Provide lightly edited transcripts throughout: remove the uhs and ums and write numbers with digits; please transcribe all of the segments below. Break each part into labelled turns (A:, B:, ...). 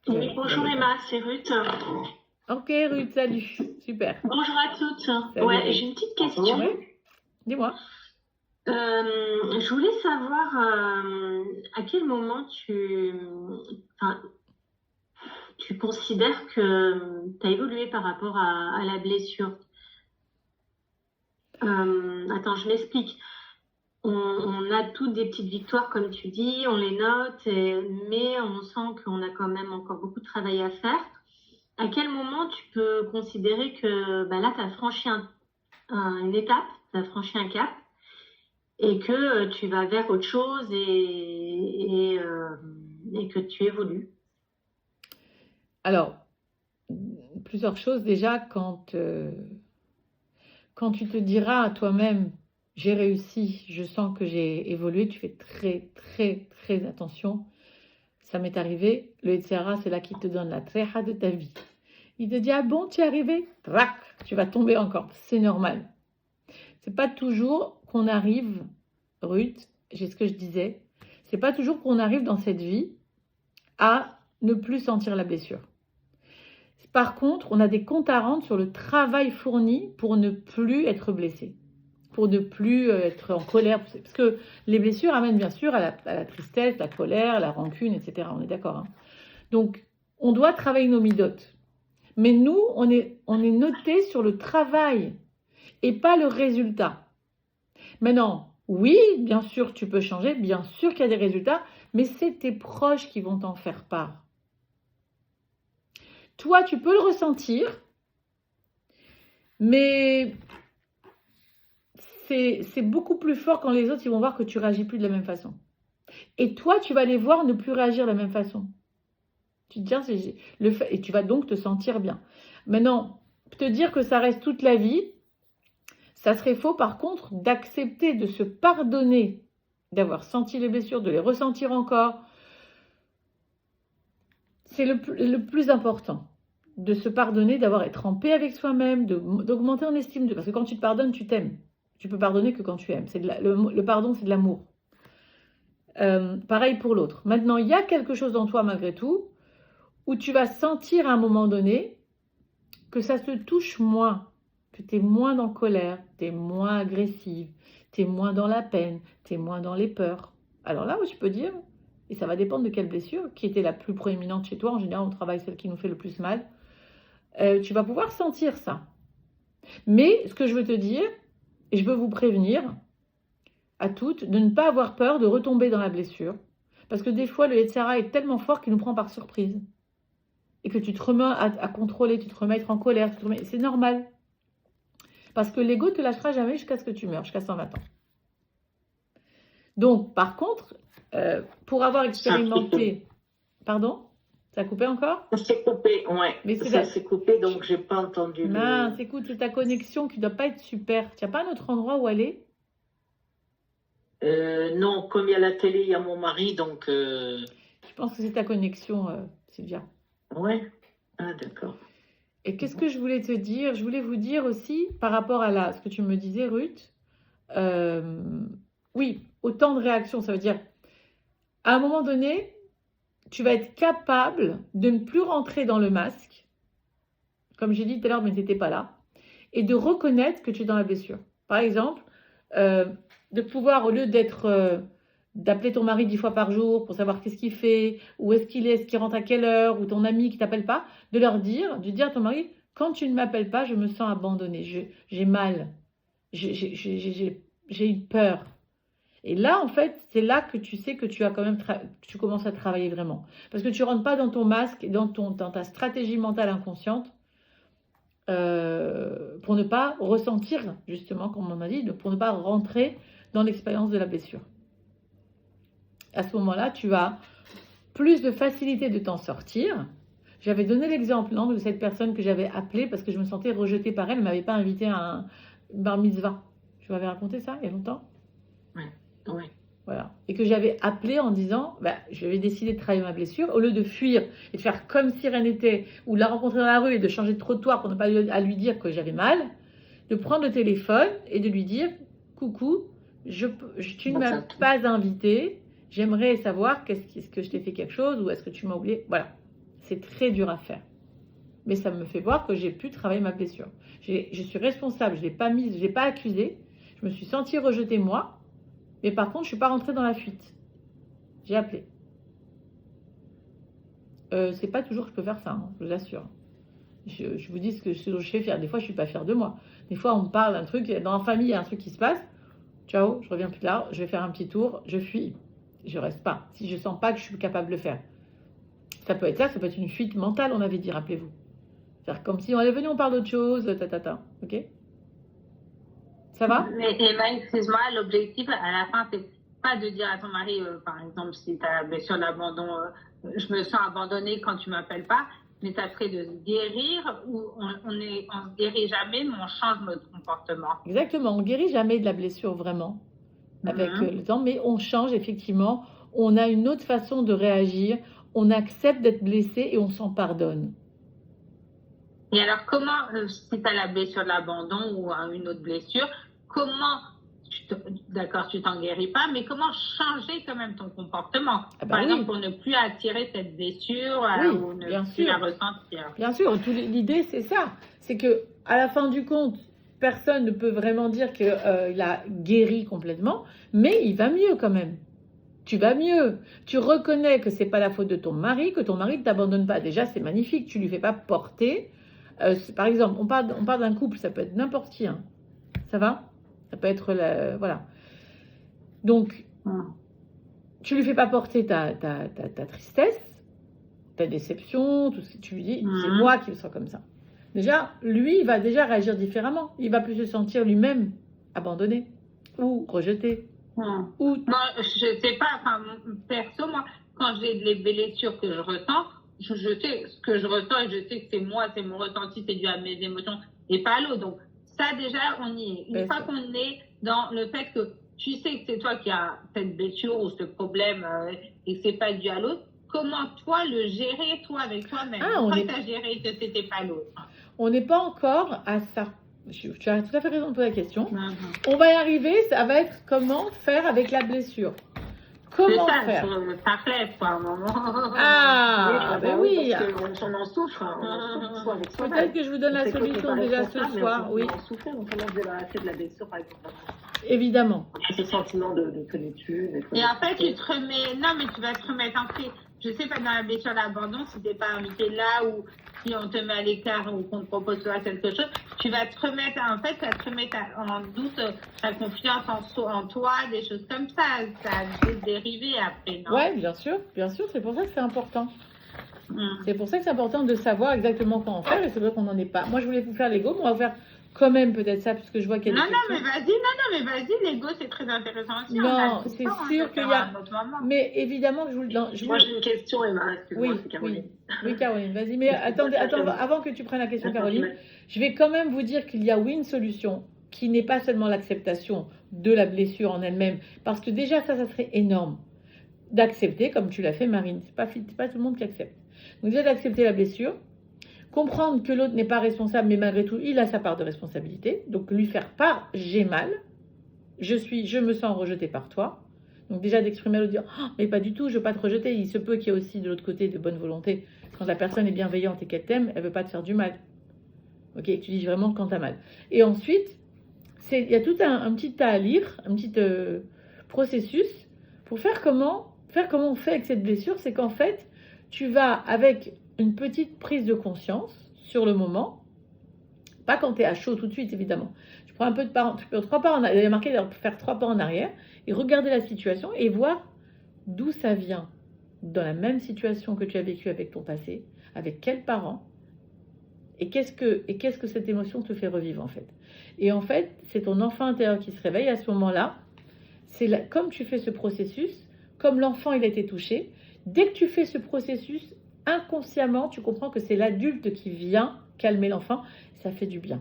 A: Oui, bonjour Emma, c'est Ruth.
B: Ok, Ruth, salut. Super.
A: Bonjour à toutes.
B: Salut,
A: Ouais,
B: Ruth.
A: j'ai une petite question.
B: Ouais. Dis-moi.
A: Je voulais savoir à quel moment enfin, tu considères que tu as évolué par rapport à la blessure. Attends, je m'explique. On a toutes des petites victoires, comme tu dis, on les note, mais on sent qu'on a quand même encore beaucoup de travail à faire. À quel moment tu peux considérer que bah là, tu as franchi une étape, tu as franchi un cap et que tu vas vers autre chose et que tu évolues.
B: Alors, plusieurs choses. Déjà, quand tu te diras à toi-même, j'ai réussi, je sens que j'ai évolué, tu fais très, très, très attention. Ça m'est arrivé. Le Etc. c'est là qu'il te donne la tréha de ta vie. Il te dit, ah bon, tu es arrivé? Trac, tu vas tomber encore. C'est normal. C'est pas toujours qu'on arrive, Ruth, j'ai ce que je disais, c'est pas toujours qu'on arrive dans cette vie à ne plus sentir la blessure. Par contre, on a des comptes à rendre sur le travail fourni pour ne plus être blessé, pour ne plus être en colère. Parce que les blessures amènent bien sûr à la tristesse, la colère, la rancune, etc. On est d'accord, hein. Donc, on doit travailler nos midotes. Mais nous, on est noté sur le travail et pas le résultat. Maintenant, oui, bien sûr, tu peux changer, bien sûr qu'il y a des résultats, mais c'est tes proches qui vont t'en faire part. Toi, tu peux le ressentir, mais c'est beaucoup plus fort quand les autres ils vont voir que tu réagis plus de la même façon. Et toi, tu vas les voir ne plus réagir de la même façon. Tu te dis, et tu vas donc te sentir bien. Maintenant, te dire que ça reste toute la vie, ça serait faux par contre d'accepter de se pardonner, d'avoir senti les blessures, de les ressentir encore. C'est le plus important, de se pardonner, d'avoir être en paix avec soi-même, d'augmenter en estime. Parce que quand tu te pardonnes, tu t'aimes. Tu peux pardonner que quand tu aimes. Le pardon, c'est de l'amour. Pareil pour l'autre. Maintenant, il y a quelque chose en toi, malgré tout, où tu vas sentir à un moment donné que ça te touche moins, que tu es moins dans la colère, tu es moins agressive, tu es moins dans la peine, tu es moins dans les peurs. Alors là, je peux dire, et ça va dépendre de quelle blessure, qui était la plus proéminente chez toi, en général on travaille celle qui nous fait le plus mal, tu vas pouvoir sentir ça. Mais ce que je veux te dire, et je veux vous prévenir à toutes, de ne pas avoir peur de retomber dans la blessure, parce que des fois le Yetzirah est tellement fort qu'il nous prend par surprise. Et que tu te remets à contrôler, tu te remets à être en colère, c'est normal. Parce que l'ego ne te lâchera jamais jusqu'à ce que tu meurs, jusqu'à 120 ans. Donc, par contre, pour avoir expérimenté... Pardon? Ça a coupé encore?
A: Ça s'est coupé, ouais.
B: Mais
A: ça s'est coupé, donc j'ai pas entendu.
B: Mince, écoute, c'est ta connexion qui ne doit pas être super. Tu n'as pas un autre endroit où aller?
A: Non, comme il y a la télé, il y a mon mari, donc...
B: Je pense que c'est ta connexion, Sylvia.
A: Ouais, ah d'accord.
B: Et qu'est-ce que je voulais te dire? Je voulais vous dire aussi, par rapport à ce que tu me disais, Ruth, oui, autant de réactions, ça veut dire, à un moment donné, tu vas être capable de ne plus rentrer dans le masque, comme j'ai dit tout à l'heure, mais tu n'étais pas là, et de reconnaître que tu es dans la blessure. Par exemple, de pouvoir, au lieu d'appeler ton mari 10 fois par jour pour savoir qu'est-ce qu'il fait, où est-ce qu'il rentre à quelle heure, ou ton ami qui t'appelle pas, de dire à ton mari, quand tu ne m'appelles pas, je me sens abandonnée, j'ai mal, j'ai eu peur. Et là, en fait, c'est là que tu sais que tu as quand même tu commences à travailler vraiment. Parce que tu rentres pas dans ton masque et dans ta stratégie mentale inconsciente pour ne pas ressentir, justement, comme on a dit, pour ne pas rentrer dans l'expérience de la blessure. À ce moment-là, tu as plus de facilité de t'en sortir. J'avais donné l'exemple de cette personne que j'avais appelée parce que je me sentais rejetée par elle. Elle ne m'avait pas invité à un bar mitzvah. Je vous avais raconté ça il y a longtemps.
A: Oui.
B: Voilà. Et que j'avais appelé en disant, je vais décider de travailler ma blessure, au lieu de fuir et de faire comme si rien n'était, ou de la rencontrer dans la rue et de changer de trottoir pour ne pas à lui dire que j'avais mal, de prendre le téléphone et de lui dire, coucou, tu ne m'as pas invité, j'aimerais savoir est-ce que je t'ai fait quelque chose ou est-ce que tu m'as oublié. Voilà. C'est très dur à faire. Mais ça me fait voir que j'ai pu travailler ma blessure. Je suis responsable, je ne l'ai pas mise, je ne l'ai pas accusée. Je me suis sentie rejetée moi. Mais par contre, je ne suis pas rentrée dans la fuite. J'ai appelé. C'est pas toujours que je peux faire ça, hein, je vous assure. Je vous dis ce que je fais fière. Des fois, je ne suis pas fière de moi. Des fois, on me parle d'un truc, dans la famille, il y a un truc qui se passe. Ciao, je reviens plus tard, je vais faire un petit tour, je fuis. Je reste pas. Si je sens pas que je suis capable de le faire. Ça peut être ça, ça peut être une fuite mentale, on avait dit, rappelez-vous. C'est-à-dire comme si on est venu, on parle d'autre chose, ok? Ça va?
C: Mais Emma, excuse-moi, l'objectif à la fin, c'est pas de dire à ton mari, par exemple, si tu as blessure d'abandon, je me sens abandonnée quand tu m'appelles pas, mais ça serait de se guérir ou on se guérit jamais, mais on change notre comportement.
B: Exactement, on guérit jamais de la blessure vraiment avec le temps, mais on change effectivement, on a une autre façon de réagir, on accepte d'être blessé et on s'en pardonne.
C: Et alors, comment, si tu as la blessure de l'abandon ou une autre blessure, comment, d'accord, tu t'en guéris pas, mais comment changer quand même ton comportement? Par exemple, pour ne plus attirer cette blessure ou ne plus la ressentir.
B: Bien sûr, l'idée c'est ça, c'est que à la fin du compte, personne ne peut vraiment dire qu'il a guéri complètement, mais il va mieux quand même. Tu vas mieux. Tu reconnais que c'est pas la faute de ton mari, que ton mari ne t'abandonne pas. Déjà, c'est magnifique. Tu lui fais pas porter. Par exemple, on parle d'un couple, ça peut être n'importe qui. Hein. Ça va? Ça peut être voilà. Donc, tu lui fais pas porter ta tristesse, ta déception, tout ce que tu lui dis. C'est moi qui le sens comme ça. Déjà, lui, il va déjà réagir différemment. Il va plus se sentir lui-même abandonné ou rejeté.
C: Ou... Non, je sais pas, enfin, perso, moi, quand j'ai des blessures que je ressens, je sais ce que je ressens et je sais que c'est moi, c'est mon ressenti, c'est dû à mes émotions et pas à l'autre. Donc, ça, déjà, on y est. Une fois qu'on est dans le fait que tu sais que c'est toi qui as cette blessure ou ce problème et que c'est pas dû à l'autre, comment toi le gérer, toi, avec toi-même? Comment tu as géré que c'était pas l'autre?
B: On n'est pas encore à ça. Tu as tout à fait raison de poser la question. On va y arriver, ça va être comment faire avec la blessure. Comment faire?
C: Ça classe, quoi, à un moment.
B: Ah, ben oui.
C: On en souffre.
B: Peut-être que je vous donne la solution déjà ce soir. Oui.
C: On en souffre, on commence débarrasser de la blessure, par exemple.
B: Évidemment.
C: Ce sentiment de solitude. Et en fait, tu te remets... Non, mais tu vas te remettre en fait. Je sais pas, dans la blessure d'abandon, si t'es pas invité là ou si on te met à l'écart ou qu'on te propose quelque chose, tu vas te remettre, en fait, ça te remettre en doute ta confiance en toi, des choses comme ça. Ça va dériver après, non?
B: Ouais, bien sûr, c'est pour ça que c'est important. C'est pour ça que c'est important de savoir exactement comment faire et c'est vrai qu'on n'en est pas. Moi, je voulais vous faire l'ego, mais on va faire quand même peut-être ça, puisque je vois qu'il y a des questions.
C: Mais vas-y, l'ego, c'est très intéressant aussi.
B: Non, c'est sûr qu'il y a... Mais évidemment,
C: Moi, j'ai une question, Emma.
B: Oui, Caroline, vas-y. Mais attends, avant que tu prennes la question, Caroline, je vais quand même vous dire qu'il y a, oui, une solution qui n'est pas seulement l'acceptation de la blessure en elle-même, parce que déjà, ça serait énorme d'accepter, comme tu l'as fait, Marine. C'est pas tout le monde qui accepte. Donc déjà, d'accepter la blessure, comprendre que l'autre n'est pas responsable, mais malgré tout, il a sa part de responsabilité. Donc, lui faire part, j'ai mal, je me sens rejeté par toi. Donc, déjà d'exprimer à l'autre, dire, oh, mais pas du tout, je ne veux pas te rejeter. Il se peut qu'il y ait aussi de l'autre côté de bonne volonté. Quand la personne est bienveillante et qu'elle t'aime, elle ne veut pas te faire du mal. Ok, tu dis vraiment quand tu as mal. Et ensuite, il y a tout un petit tas à lire, un petit processus pour faire comment on fait avec cette blessure. C'est qu'en fait, tu vas avec une petite prise de conscience sur le moment, pas quand tu es à chaud tout de suite évidemment. Tu prends un peu de pas, tu peux 3 pas en arrière, il y a marqué de faire 3 pas en arrière et regarder la situation et voir d'où ça vient dans la même situation que tu as vécu avec ton passé, avec quels parents et qu'est-ce que cette émotion te fait revivre en fait. Et en fait, c'est ton enfant intérieur qui se réveille à ce moment-là. C'est comme tu fais ce processus, comme l'enfant il a été touché, dès que tu fais ce processus, inconsciemment, tu comprends que c'est l'adulte qui vient calmer l'enfant. Ça fait du bien.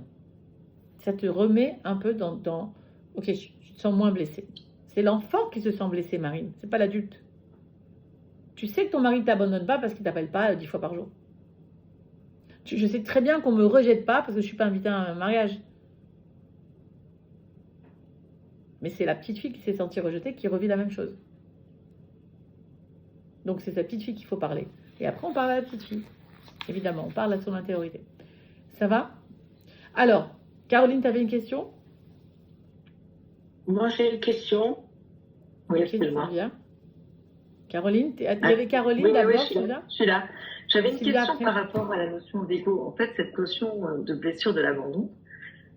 B: Ça te remet un peu dans ok, tu te sens moins blessé. C'est l'enfant qui se sent blessé, Marine. C'est pas l'adulte. Tu sais que ton mari ne t'abandonne pas parce qu'il t'appelle pas 10 fois par jour. Je sais très bien qu'on me rejette pas parce que je suis pas invitée à un mariage. Mais c'est la petite fille qui s'est sentie rejetée qui revit la même chose. Donc c'est sa petite fille qu'il faut parler. Et après, on parle à la petite fille. Évidemment, on parle à son intériorité. Ça va? Alors, Caroline, tu avais une question?
D: Moi, j'ai une question. Oui,
B: Ok,
D: excuse-moi.
B: Sylvia. Caroline, il y avait Caroline
D: Oui,
B: d'abord,
D: je suis là.
B: Sylvia?
D: Je suis là. J'avais une
B: Sylvia,
D: question
B: après.
D: par rapport à la notion d'ego. En fait, cette notion de blessure de l'abandon,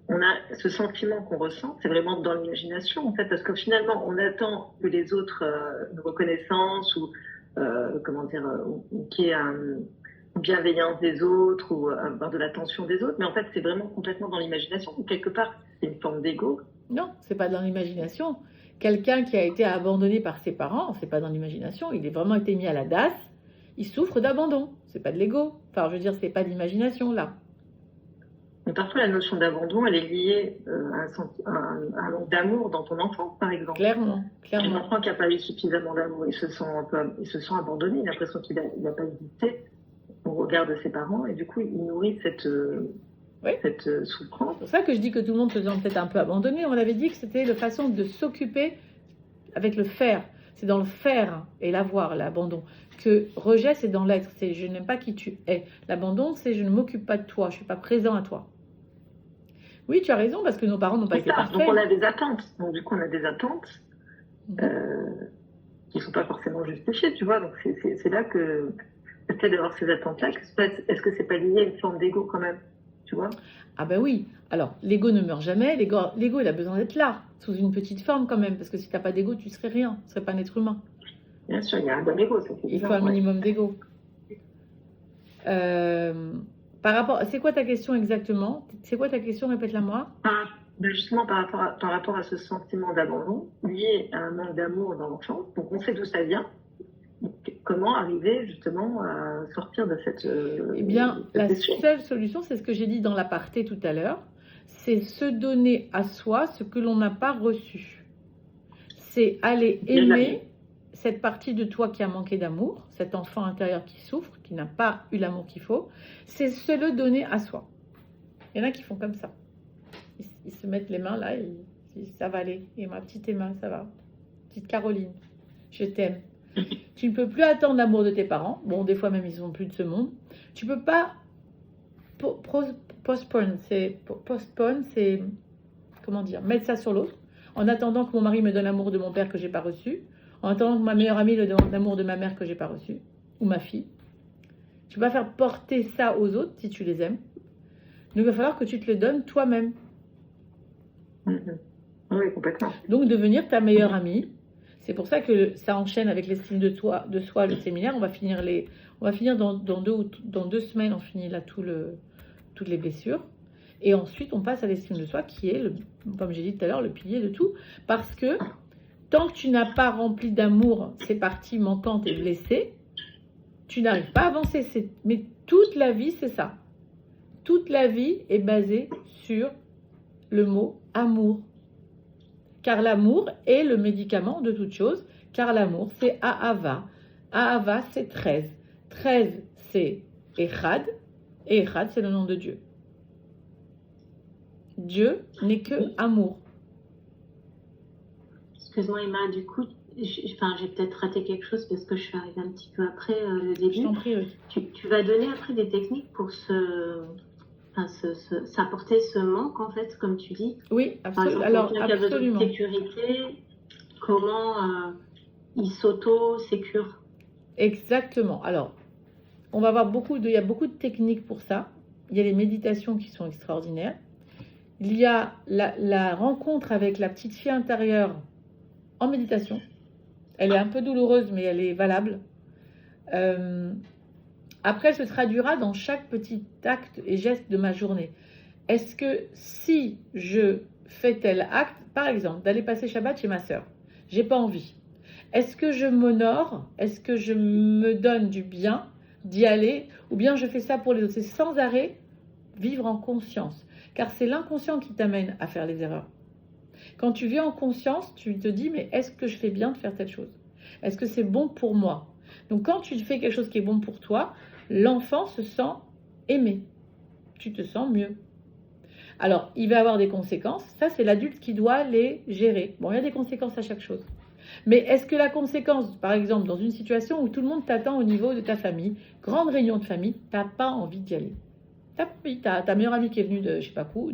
D: on a ce sentiment qu'on ressent, c'est vraiment dans l'imagination, en fait, parce que finalement, on attend que les autres une reconnaissance ou, comment dire, ou qu'il y ait une bienveillance des autres ou avoir de l'attention des autres, mais en fait, c'est vraiment complètement dans l'imagination. Ou quelque part, c'est une forme d'ego.
B: Non, c'est pas dans l'imagination. Quelqu'un qui a été abandonné par ses parents, c'est pas dans l'imagination. Il est vraiment été mis à la DAS. Il souffre d'abandon. C'est pas de l'ego. Enfin, je veux dire, c'est pas de l'imagination là.
D: Mais parfois, la notion d'abandon, elle est liée à un manque d'amour dans ton enfant, par exemple.
B: Clairement,
D: Un
B: clairement.
D: enfant qui n'a pas eu suffisamment d'amour, il se sent abandonné, il a l'impression qu'il n'a pas existé au regard de ses parents, et du coup, il nourrit cette souffrance.
B: C'est pour ça que je dis que tout le monde se sent peut-être un peu abandonné. On avait dit que c'était la façon de s'occuper avec le faire. C'est dans le faire et l'avoir, l'abandon. Que rejet, c'est dans l'être. C'est je n'aime pas qui tu es. L'abandon, c'est je ne m'occupe pas de toi. Je ne suis pas présent à toi. Oui, tu as raison, parce que nos parents n'ont pas été parfaits.
D: Donc on a des attentes. Donc du coup, on a des attentes qui ne sont pas forcément justifiées, tu vois. Donc c'est là que le fait d'avoir ces attentes-là, est-ce que c'est pas lié à une forme d'ego quand même, tu vois?
B: Ah ben oui. Alors, l'ego ne meurt jamais. L'ego, il a besoin d'être là, sous une petite forme quand même, parce que si tu n'as pas d'ego, tu ne serais rien. Tu ne serais pas un être humain.
D: Bien sûr, il y a un bon ego.
B: Il faut un minimum d'ego. Par rapport, c'est quoi ta question exactement? C'est quoi ta question? Répète-la moi.
D: Justement, par rapport à ce sentiment d'abandon lié à un manque d'amour dans l'enfant. Donc, on sait d'où ça vient. Comment arriver justement à sortir de cette
B: Eh bien, la
D: blessure.
B: seule solution, c'est ce que j'ai dit dans l'aparté tout à l'heure, c'est se donner à soi ce que l'on n'a pas reçu. C'est aller aimer cette partie de toi qui a manqué d'amour, cet enfant intérieur qui souffre, qui n'a pas eu l'amour qu'il faut, c'est se le donner à soi. Il y en a qui font comme ça. Ils se mettent les mains là, et ils disent ça va aller. Et ma petite Emma, ça va. Petite Caroline, je t'aime. Tu ne peux plus attendre l'amour de tes parents. Bon, des fois même, ils sont plus de ce monde. Tu peux pas postpone, c'est comment dire, mettre ça sur l'autre. En attendant que mon mari me donne l'amour de mon père que j'ai pas reçu. En attendant que ma meilleure amie me donne l'amour de ma mère que j'ai pas reçu. Ou ma fille. Tu peux pas faire porter ça aux autres si tu les aimes. Donc, il va falloir que tu te le donnes toi-même.
D: Oui, complètement.
B: Donc, devenir ta meilleure amie. C'est pour ça que ça enchaîne avec l'estime de soi, le séminaire. On va finir dans 2 semaines, on finit là toutes les blessures. Et ensuite, on passe à l'estime de soi qui est, comme j'ai dit tout à l'heure, le pilier de tout. Parce que tant que tu n'as pas rempli d'amour ces parties manquantes et blessées, tu n'arrives pas à avancer. Mais toute la vie, c'est ça. Toute la vie est basée sur le mot amour. Car l'amour est le médicament de toute chose. Car l'amour, c'est Ahava. Ahava, c'est 13. 13, c'est Echad. Et Echad, c'est le nom de Dieu. Dieu n'est que amour.
A: Excuse-moi Emma, du coup, j'ai peut-être raté quelque chose parce que je suis arrivée un petit peu après le début.
B: Je t'en prie, oui.
A: Tu vas donner après des techniques pour s'apporter ce manque en fait, comme tu dis.
B: Oui, absolument. Alors,
A: quelqu'un qui a besoin de
B: absolument.
A: sécurité, comment il s'auto-sécure.
B: Exactement. Alors, on va avoir il y a beaucoup de techniques pour ça. Il y a les méditations qui sont extraordinaires. Il y a la rencontre avec la petite fille intérieure en méditation. Elle est un peu douloureuse, mais elle est valable. Après, elle se traduira dans chaque petit acte et geste de ma journée. Est-ce que si je fais tel acte, par exemple, d'aller passer Shabbat chez ma sœur, j'ai pas envie. Est-ce que je m'honore? Est-ce que je me donne du bien d'y aller? Ou bien je fais ça pour les autres? C'est sans arrêt vivre en conscience. Car c'est l'inconscient qui t'amène à faire les erreurs. Quand tu vis en conscience, tu te dis, mais est-ce que je fais bien de faire telle chose? Est-ce que c'est bon pour moi? Donc quand tu fais quelque chose qui est bon pour toi, l'enfant se sent aimé. Tu te sens mieux. Alors, il va avoir des conséquences. Ça, c'est l'adulte qui doit les gérer. Bon, il y a des conséquences à chaque chose. Mais est-ce que la conséquence, par exemple, dans une situation où tout le monde t'attend au niveau de ta famille, grande réunion de famille, t'as pas envie d'y aller? T'as ta meilleure amie qui est venue de, je sais pas où,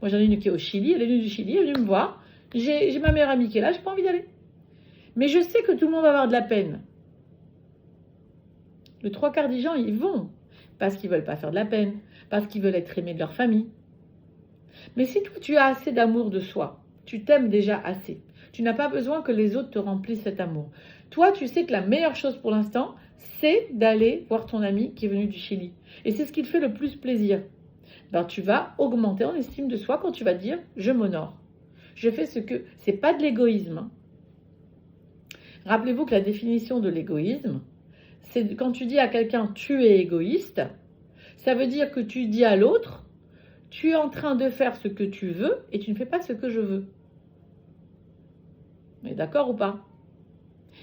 B: moi j'en ai une qui est au Chili, elle est venue du Chili, elle est venue me voir, j'ai ma meilleure amie qui est là, j'ai pas envie d'y aller. Mais je sais que tout le monde va avoir de la peine. Le 3/4 des gens, ils vont, parce qu'ils veulent pas faire de la peine, parce qu'ils veulent être aimés de leur famille. Mais si toi, tu as assez d'amour de soi, tu t'aimes déjà assez, tu n'as pas besoin que les autres te remplissent cet amour. Toi, tu sais que la meilleure chose pour l'instant, c'est d'aller voir ton ami qui est venu du Chili. Et c'est ce qui te fait le plus plaisir. Ben, tu vas augmenter en estime de soi quand tu vas dire « je m'honore ». Je fais ce que... C'est pas de l'égoïsme. Hein. Rappelez-vous que la définition de l'égoïsme, c'est quand tu dis à quelqu'un « tu es égoïste », ça veut dire que tu dis à l'autre « tu es en train de faire ce que tu veux et tu ne fais pas ce que je veux ». Mais d'accord ou pas?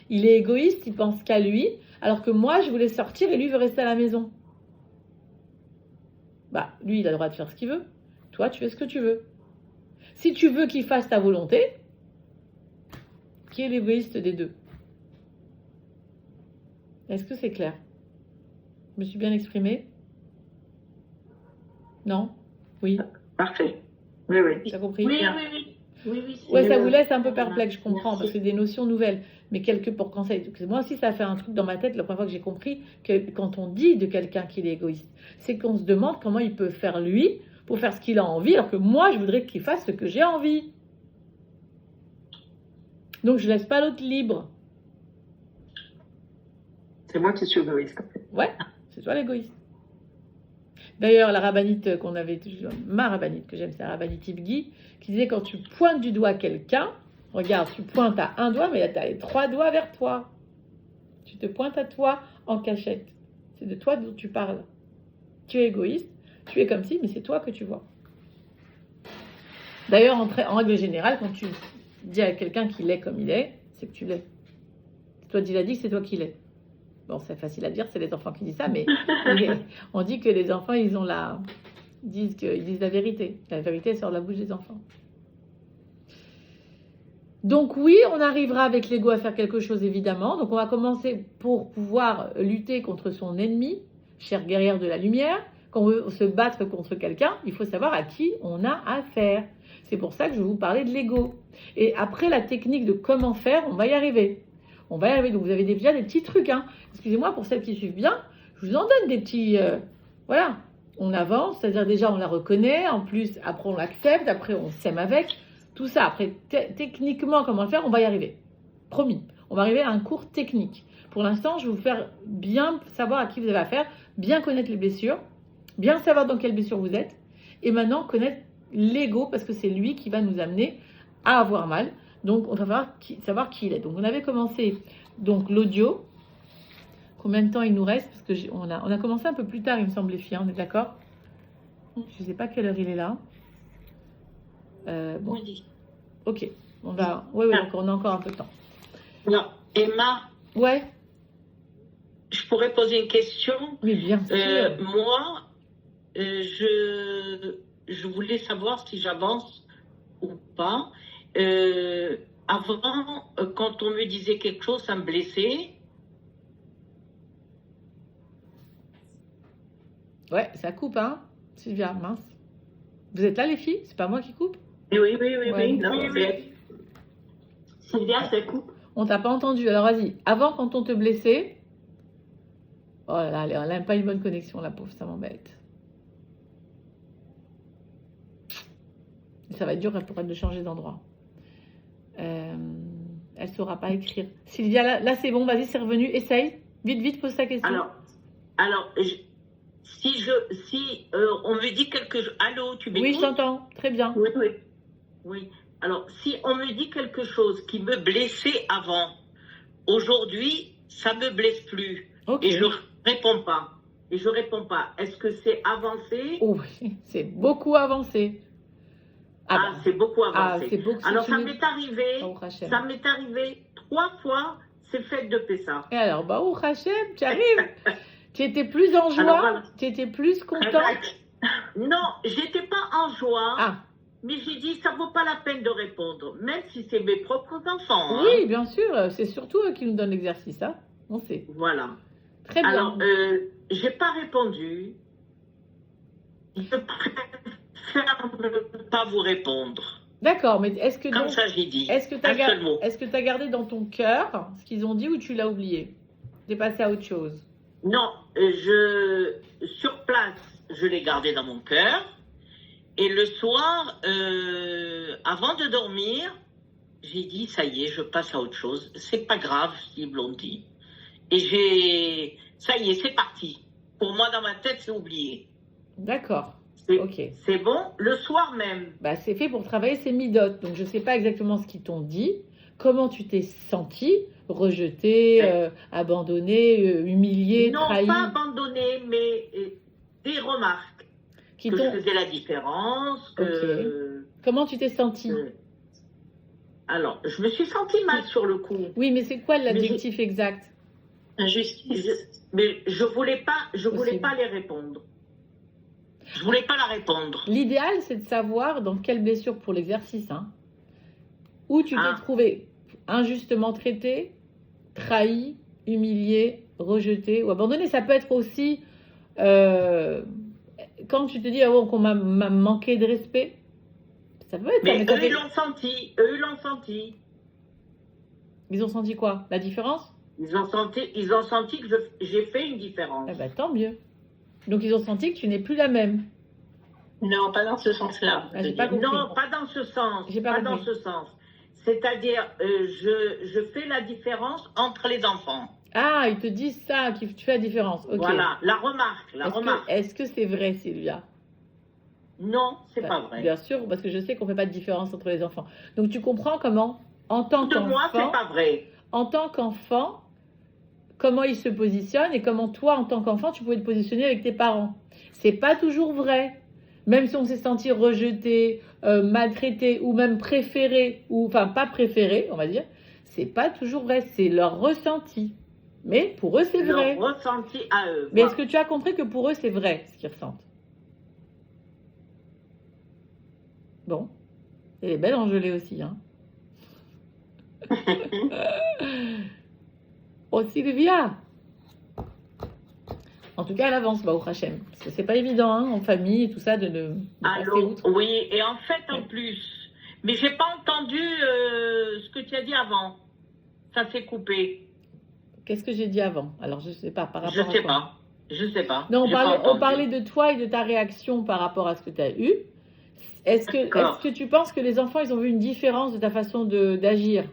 B: Il est égoïste, il pense qu'à lui, alors que moi, je voulais sortir et lui veut rester à la maison. Bah, lui, il a le droit de faire ce qu'il veut. Toi, tu fais ce que tu veux. Si tu veux qu'il fasse ta volonté, qui est l'égoïste des deux? Est-ce que c'est clair? Je me suis bien exprimée? Non? Oui?
D: Parfait. Oui, oui.
B: T'as compris?
A: Oui, oui, oui.
B: Ouais, ça vous laisse un peu perplexe, je comprends, parce que c'est des notions nouvelles. Mais pour conseil, moi aussi, ça a fait un truc dans ma tête la première fois que j'ai compris que quand on dit de quelqu'un qu'il est égoïste, c'est qu'on se demande comment il peut faire lui pour faire ce qu'il a envie, alors que moi, je voudrais qu'il fasse ce que j'ai envie. Donc, je laisse pas l'autre libre.
D: C'est moi qui suis égoïste.
B: Ouais, c'est toi l'égoïste. D'ailleurs, la rabbinite qu'on avait, ma rabbinite que j'aime, c'est la rabbinite Ibgi, qui disait quand tu pointes du doigt quelqu'un, regarde, tu pointes à un doigt, mais là, tu as les 3 doigts vers toi. Tu te pointes à toi en cachette. C'est de toi dont tu parles. Tu es égoïste, tu es comme si, mais c'est toi que tu vois. D'ailleurs, en règle générale, quand tu dis à quelqu'un qu'il est comme il est, c'est que tu l'es. Toi, il a dit que c'est toi qui l'es. Bon, c'est facile à dire, c'est les enfants qui disent ça, mais on dit que les enfants, ils disent la vérité. La vérité sort de la bouche des enfants. Donc oui, on arrivera avec l'ego à faire quelque chose, évidemment. Donc on va commencer pour pouvoir lutter contre son ennemi, chère guerrière de la lumière. Quand on veut se battre contre quelqu'un, il faut savoir à qui on a affaire. C'est pour ça que je vais vous parler de l'ego. Et après, la technique de comment faire, on va y arriver. On va y arriver. Donc vous avez déjà des petits trucs. Hein. Excusez-moi, pour celles qui suivent bien, je vous en donne des petits... voilà, on avance, c'est-à-dire déjà on la reconnaît, en plus après on l'accepte, après on s'aime avec, tout ça. Après, techniquement, comment le faire, on va y arriver. Promis, on va arriver à un cours technique. Pour l'instant, je vais vous faire bien savoir à qui vous avez affaire, bien connaître les blessures, bien savoir dans quelle blessure vous êtes, et maintenant connaître l'ego, parce que c'est lui qui va nous amener à avoir mal. Donc, on va savoir qui il est. Donc, on avait commencé l'audio. Combien de temps il nous reste? Parce que on a commencé un peu plus tard, il me semble, les filles. On est d'accord? Je ne sais pas quelle heure il est là. Bon. Ok. On va. Oui, donc on a encore un peu de temps.
E: Non, Emma.
B: Ouais.
E: Je pourrais poser une question.
B: Oui, bien sûr.
E: Moi, je voulais savoir si j'avance ou pas. Avant, quand on me disait quelque chose, ça me blessait.
B: Ouais, ça coupe, hein, Sylvia, mince. Vous êtes là, les filles? C'est pas moi qui coupe?
D: Oui.
B: Ouais.
D: Non,
A: Sylvia, ça coupe.
B: On t'a pas entendu. Alors, vas-y. Avant, quand on te blessait... Oh là là, elle n'a pas une bonne connexion, la pauvre, ça m'embête. Ça va être dur pour elle de changer d'endroit. Elle ne saura pas écrire. Sylvia, là c'est bon, vas-y, c'est revenu. Essaye. Vite, pose ta question.
E: Alors si on me dit quelque chose... Allô, tu m'écoutes?
B: Oui, je t'entends. Très bien.
E: Oui. Alors, si on me dit quelque chose qui me blessait avant, aujourd'hui, ça ne me blesse plus.
B: Okay.
E: Et je réponds pas. Est-ce que c'est avancé?
B: Oui, c'est beaucoup avancé.
E: C'est beaucoup avancé.
B: C'est beaucoup,
E: alors, ça m'est arrivé 3 fois, c'est fête de Pessah.
B: Et alors, Baruch Hashem, tu arrives. Tu étais plus en joie, tu étais plus contente.
E: Non, j'étais pas en joie. Mais j'ai dit, ça vaut pas la peine de répondre, même si c'est mes propres enfants. Hein.
B: Oui, bien sûr, c'est surtout eux qui nous donnent l'exercice, hein. On sait.
E: Voilà.
B: Très bien.
E: Alors, j'ai pas répondu. Je préfère ne pas vous répondre.
B: D'accord, mais est-ce que
E: Comme
B: donc,
E: ça, j'ai dit.
B: est-ce que
E: Un seul mot.
B: tu as gardé dans ton cœur ce qu'ils ont dit ou tu l'as oublié? T'es passé à autre chose.
E: Non, sur place, je l'ai gardé dans mon cœur. Et le soir, avant de dormir, j'ai dit, ça y est, je passe à autre chose. C'est pas grave s'ils l'ont dit. Et ça y est, c'est parti. Pour moi, dans ma tête, c'est oublié.
B: D'accord.
E: C'est
B: Ok.
E: c'est bon, le soir même.
B: Bah, c'est fait pour travailler ces midotes. Donc, je ne sais pas exactement ce qu'ils t'ont dit. Comment tu t'es senti? Rejeté, abandonné, humilié,
E: Non,
B: trahi?
E: pas abandonné, mais des remarques.
B: Qui
E: Que je
B: t'ont...
E: faisais la différence. Que,
B: Comment tu t'es senti?
E: alors, je me suis sentie mal sur le coup.
B: Oui, mais c'est quoi l'adjectif exact?
D: Injustice.
E: Mais je voulais pas
B: Possible.
E: les répondre. Je voulais pas la répondre.
B: L'idéal, c'est de savoir dans quelle blessure pour l'exercice, hein, où tu t'es
E: Ah.
B: trouvé injustement traité, trahi, humilié, rejeté ou abandonné. Ça peut être aussi quand tu te dis ah bon, qu'on m'a manqué de respect. Ça peut être ça,
E: Mais
B: mais ça
E: eux,
B: fait-
E: ils l'ont senti. Eux, ils l'ont senti.
B: Ils ont senti quoi? La différence?
E: Ils ont senti que j'ai fait une différence.
B: Eh ben, tant mieux. Donc ils ont senti que tu n'es plus la même.
D: Non, pas dans ce sens-là.
B: Ah, j'ai pas compris.
E: Non, pas dans ce sens.
B: J'ai pas
E: dans
B: compris.
E: ce sens. C'est-à-dire, je fais la différence entre les enfants.
B: Ah, ils te disent ça, que tu fais la différence. Ok.
E: Voilà, la remarque.
B: Est-ce que c'est vrai, Sylvia?
E: Non, c'est
B: Bah,
E: pas vrai.
B: Bien sûr, parce que je sais qu'on ne fait pas de différence entre les enfants. Donc tu comprends comment, en tant
E: De moi, c'est
B: qu'enfant,
E: pas vrai.
B: en tant qu'enfant, comment ils se positionnent et comment toi, en tant qu'enfant, tu pouvais te positionner avec tes parents. C'est pas toujours vrai. Même si on s'est senti rejeté, maltraité ou même préféré, ou enfin pas préféré, on va dire, c'est pas toujours vrai. C'est leur ressenti. Mais pour eux, c'est vrai.
E: Leur ressenti à eux.
B: Mais
E: Voilà.
B: est-ce que tu as compris que pour eux, c'est vrai ce qu'ils ressentent? Bon. Elle est belle engelée aussi, hein. Oh, Sylvia! En tout cas, elle avance, Baruch Hashem. Parce que c'est pas évident, hein, en famille et tout ça, de passer
E: Allô,
B: outre.
E: oui, et en fait, en plus, mais j'ai pas entendu ce que tu as dit avant. Ça s'est coupé.
B: Qu'est-ce que j'ai dit avant? Alors, je sais pas, par rapport
E: Je
B: à
E: sais
B: quoi?
E: pas. Je sais pas.
B: Non,
E: J'ai pas
B: on
E: entendu.
B: parlait de toi et de ta réaction par rapport à ce que tu as eu. Est-ce
E: D'accord.
B: que tu penses que les enfants, ils ont vu une différence de ta façon d'agir?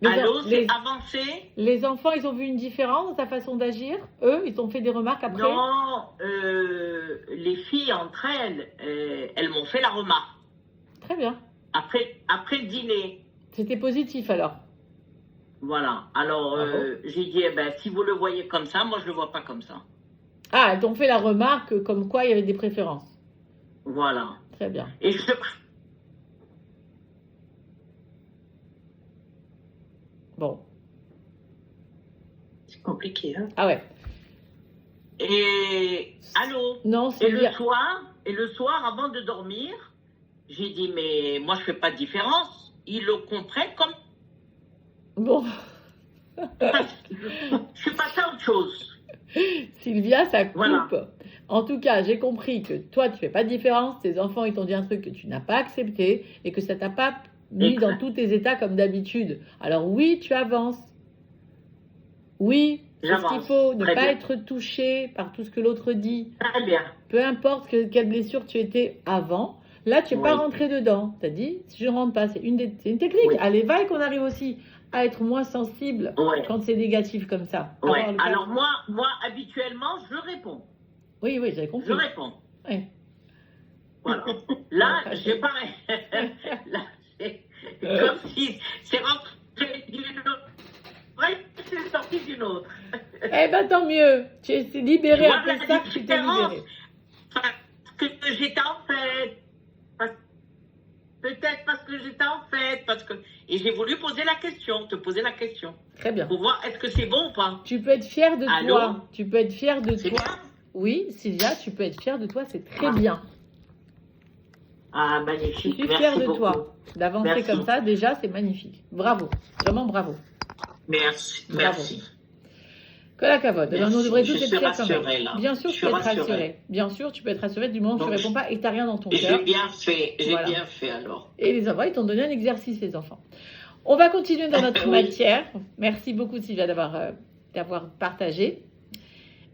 E: Allô, c'est avancé?
B: Les enfants, ils ont vu une différence dans ta façon d'agir? Eux, ils t'ont fait des remarques après?
E: Non, les filles entre elles, elles m'ont fait la remarque.
B: Très bien.
E: Après le dîner.
B: C'était positif alors.
E: Voilà. Alors, j'ai dit, eh ben, si vous le voyez comme ça, moi, je le vois pas comme ça.
B: Ah, elles t'ont fait la remarque comme quoi il y avait des préférences.
E: Voilà.
B: Très bien.
E: Et
B: Bon.
D: C'est compliqué, hein.
B: Ah ouais.
E: Et allô?
B: Non,
E: Et
B: Sylvia.
E: le soir, avant de dormir, j'ai dit, mais moi, je fais pas de différence. Ils le comprennent comme
B: Bon,
E: je suis passée à autre chose.
B: Sylvia, ça coupe.
E: Voilà.
B: En tout cas, j'ai compris que toi, tu fais pas de différence. Tes enfants, ils t'ont dit un truc que tu n'as pas accepté et que ça t'a pas mis
E: Exact.
B: dans tous tes états comme d'habitude. Alors oui, tu avances. Oui, c'est ce qu'il
E: J'avance.
B: faut. Ne
E: Très
B: pas
E: bien.
B: être touché par tout ce que l'autre dit.
E: Très bien.
B: Peu importe quelle blessure tu étais avant. Là, tu n'es pas
E: Oui.
B: rentré dedans. Tu as dit, si je ne rentre pas, c'est une technique.
E: Oui.
B: À l'éveil qu'on arrive aussi à être moins sensible
E: Ouais.
B: quand c'est négatif comme ça.
E: Ouais.
B: Avoir le
E: Alors
B: cas-
E: moi, habituellement, je réponds.
B: Oui, j'avais compris.
E: Je réponds.
B: Ouais.
E: Voilà. Là,
B: Après,
E: j'ai pas. Là, c'est comme si c'est rentré d'une autre. Ouais, c'est sorti d'une autre.
B: Eh ben tant mieux. Tu es libéré
E: Voilà
B: après
E: la
B: ça que tu t'es
E: différence.
B: libéré.
E: Parce que j'étais en fête. Peut-être parce que j'étais en fête. Et j'ai voulu poser la question, te poser la question.
B: Très bien.
E: Pour voir est-ce que c'est bon ou pas.
B: Tu peux être fier de
E: Allô?
B: toi. Tu peux être fier de
E: C'est
B: toi.
E: bien.
B: Oui, Sylvia, tu peux être fière de toi, c'est très bien.
E: Ah,
B: Je
E: magnifique.
B: suis
E: Merci
B: fière de
E: beaucoup.
B: toi. D'avancer
E: Merci.
B: comme ça, déjà, c'est magnifique. Bravo, vraiment bravo.
E: Merci.
B: Bravo.
E: Merci.
B: Que la cavode. Alors, nous
E: Merci.
B: devrions
E: Je
B: tous être
E: suis
B: fiers quand même.
E: rassurée, là.
B: Bien sûr,
E: Je
B: tu
E: suis
B: peux être
E: rassurée.
B: rassurée. Bien sûr, tu peux être rassurée du moment où tu
E: Donc,
B: réponds pas et que tu n'as rien dans ton
E: Et
B: cœur.
E: j'ai bien fait. J'ai
B: Voilà.
E: bien fait alors.
B: Et les enfants, ils t'ont donné un exercice, les enfants. On va continuer dans notre
E: Oui.
B: matière. Merci beaucoup, Sylvia, d'avoir partagé.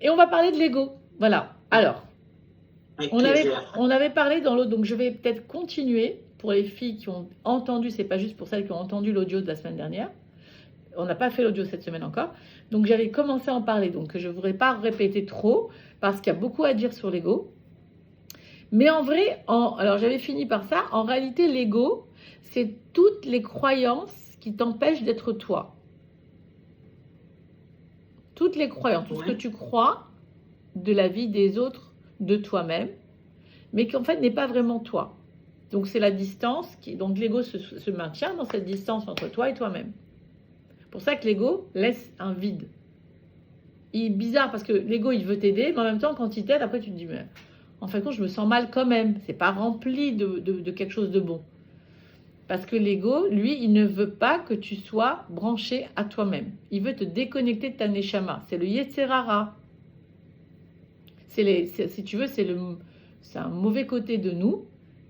B: Et on va parler de l'ego. Voilà. Alors,
E: Avec
B: on
E: plaisir.
B: avait parlé dans l'autre, donc je vais peut-être continuer pour les filles qui ont entendu, c'est pas juste pour celles qui ont entendu l'audio de la semaine dernière. On n'a pas fait l'audio cette semaine encore. Donc j'avais commencé à en parler, donc je ne voudrais pas répéter trop parce qu'il y a beaucoup à dire sur l'ego. Mais en vrai, alors j'avais fini par ça, en réalité l'ego, c'est toutes les croyances qui t'empêchent d'être toi. Toutes les croyances, tout ce que tu crois de la vie des autres, de toi-même, mais qui en fait n'est pas vraiment toi. Donc c'est la distance, donc l'ego se maintient dans cette distance entre toi et toi-même. C'est pour ça que l'ego laisse un vide. Il est bizarre parce que l'ego il veut t'aider, mais en même temps quand il t'aide, après tu te dis mais en fin de compte je me sens mal quand même. C'est pas rempli de quelque chose de bon. Parce que l'ego, lui, il ne veut pas que tu sois branché à toi-même. Il veut te déconnecter de ta neshama. C'est le Yetzerara. Si tu veux, c'est un mauvais côté de nous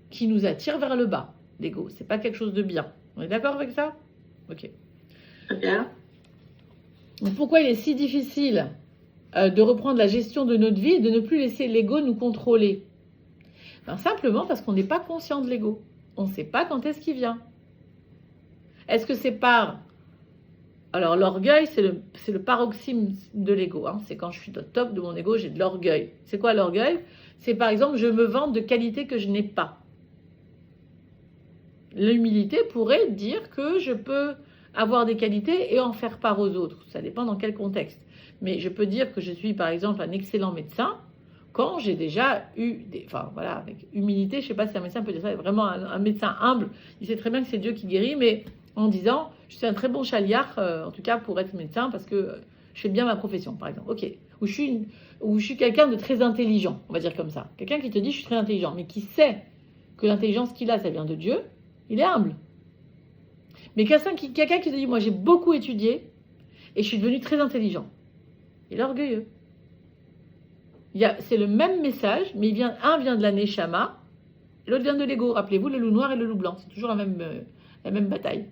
B: qui nous attire vers le bas. L'ego, c'est pas quelque chose de bien. On est d'accord avec ça? Ok.
E: Très bien.
B: Donc pourquoi il est si difficile de reprendre la gestion de notre vie et de ne plus laisser l'ego nous contrôler? Ben, simplement parce qu'on n'est pas conscient de l'ego. On ne sait pas quand est-ce qu'il vient. Est-ce que c'est par... Alors l'orgueil, c'est le paroxysme de l'ego. Hein. C'est quand je suis au top de mon ego, j'ai de l'orgueil. C'est quoi l'orgueil? C'est par exemple, je me vante de qualités que je n'ai pas. L'humilité pourrait dire que je peux avoir des qualités et en faire part aux autres. Ça dépend dans quel contexte. Mais je peux dire que je suis par exemple un excellent médecin quand j'ai déjà eu enfin voilà, avec humilité, je ne sais pas si un médecin peut dire ça, vraiment un médecin humble, il sait très bien que c'est Dieu qui guérit, mais en disant, je suis un très bon chaliard, en tout cas pour être médecin, parce que je fais bien ma profession, par exemple. Ok. Ou je suis quelqu'un de très intelligent, on va dire comme ça. Quelqu'un qui te dit, je suis très intelligent, mais qui sait que l'intelligence qu'il a, ça vient de Dieu, il est humble. Mais quelqu'un qui te dit, moi j'ai beaucoup étudié, et je suis devenu très intelligent, il est orgueilleux. C'est le même message, mais un vient de la Neshama, l'autre vient de l'ego. Rappelez-vous, le loup noir et le loup blanc. C'est toujours la même bataille.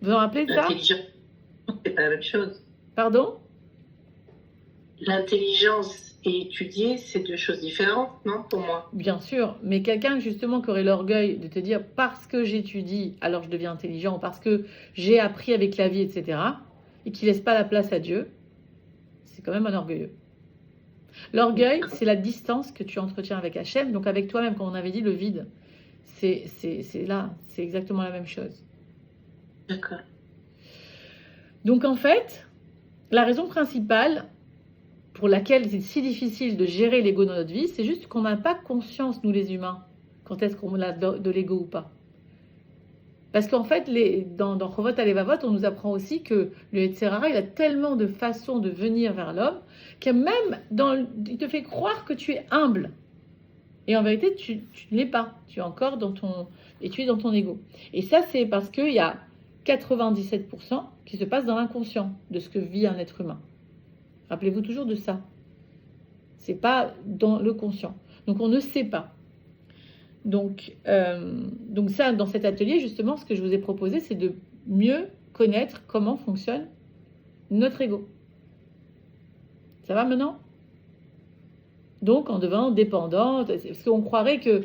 B: Vous en rappelez de ça?
D: L'intelligence, c'est pas la même chose.
B: Pardon?
D: L'intelligence et étudier, c'est deux choses différentes, non, pour moi?
B: Bien sûr, mais quelqu'un justement qui aurait l'orgueil de te dire parce que j'étudie, alors je deviens intelligent, parce que j'ai appris avec la vie, etc., et qui laisse pas la place à Dieu, c'est quand même un orgueilleux. L'orgueil, c'est la distance que tu entretiens avec Hachem, donc avec toi-même, comme on avait dit, le vide. C'est là, c'est exactement la même chose.
D: D'accord.
B: Donc en fait, la raison principale pour laquelle c'est si difficile de gérer l'ego dans notre vie, c'est juste qu'on n'a pas conscience, nous les humains, quand est-ce qu'on a de l'ego ou pas. Parce qu'en fait, dans Chovot Alevavot, on nous apprend aussi que le Yetzerara, il a tellement de façons de venir vers l'homme, que même il te fait croire que tu es humble. Et en vérité, tu ne l'es pas. Tu es encore tu es dans ton ego. Et ça, c'est parce qu'il y a 97% qui se passe dans l'inconscient de ce que vit un être humain. Rappelez-vous toujours de ça. C'est pas dans le conscient. Donc on ne sait pas. Donc ça, dans cet atelier, justement, ce que je vous ai proposé, c'est de mieux connaître comment fonctionne notre ego. Ça va maintenant? Donc, en devenant dépendant, parce qu'on croirait que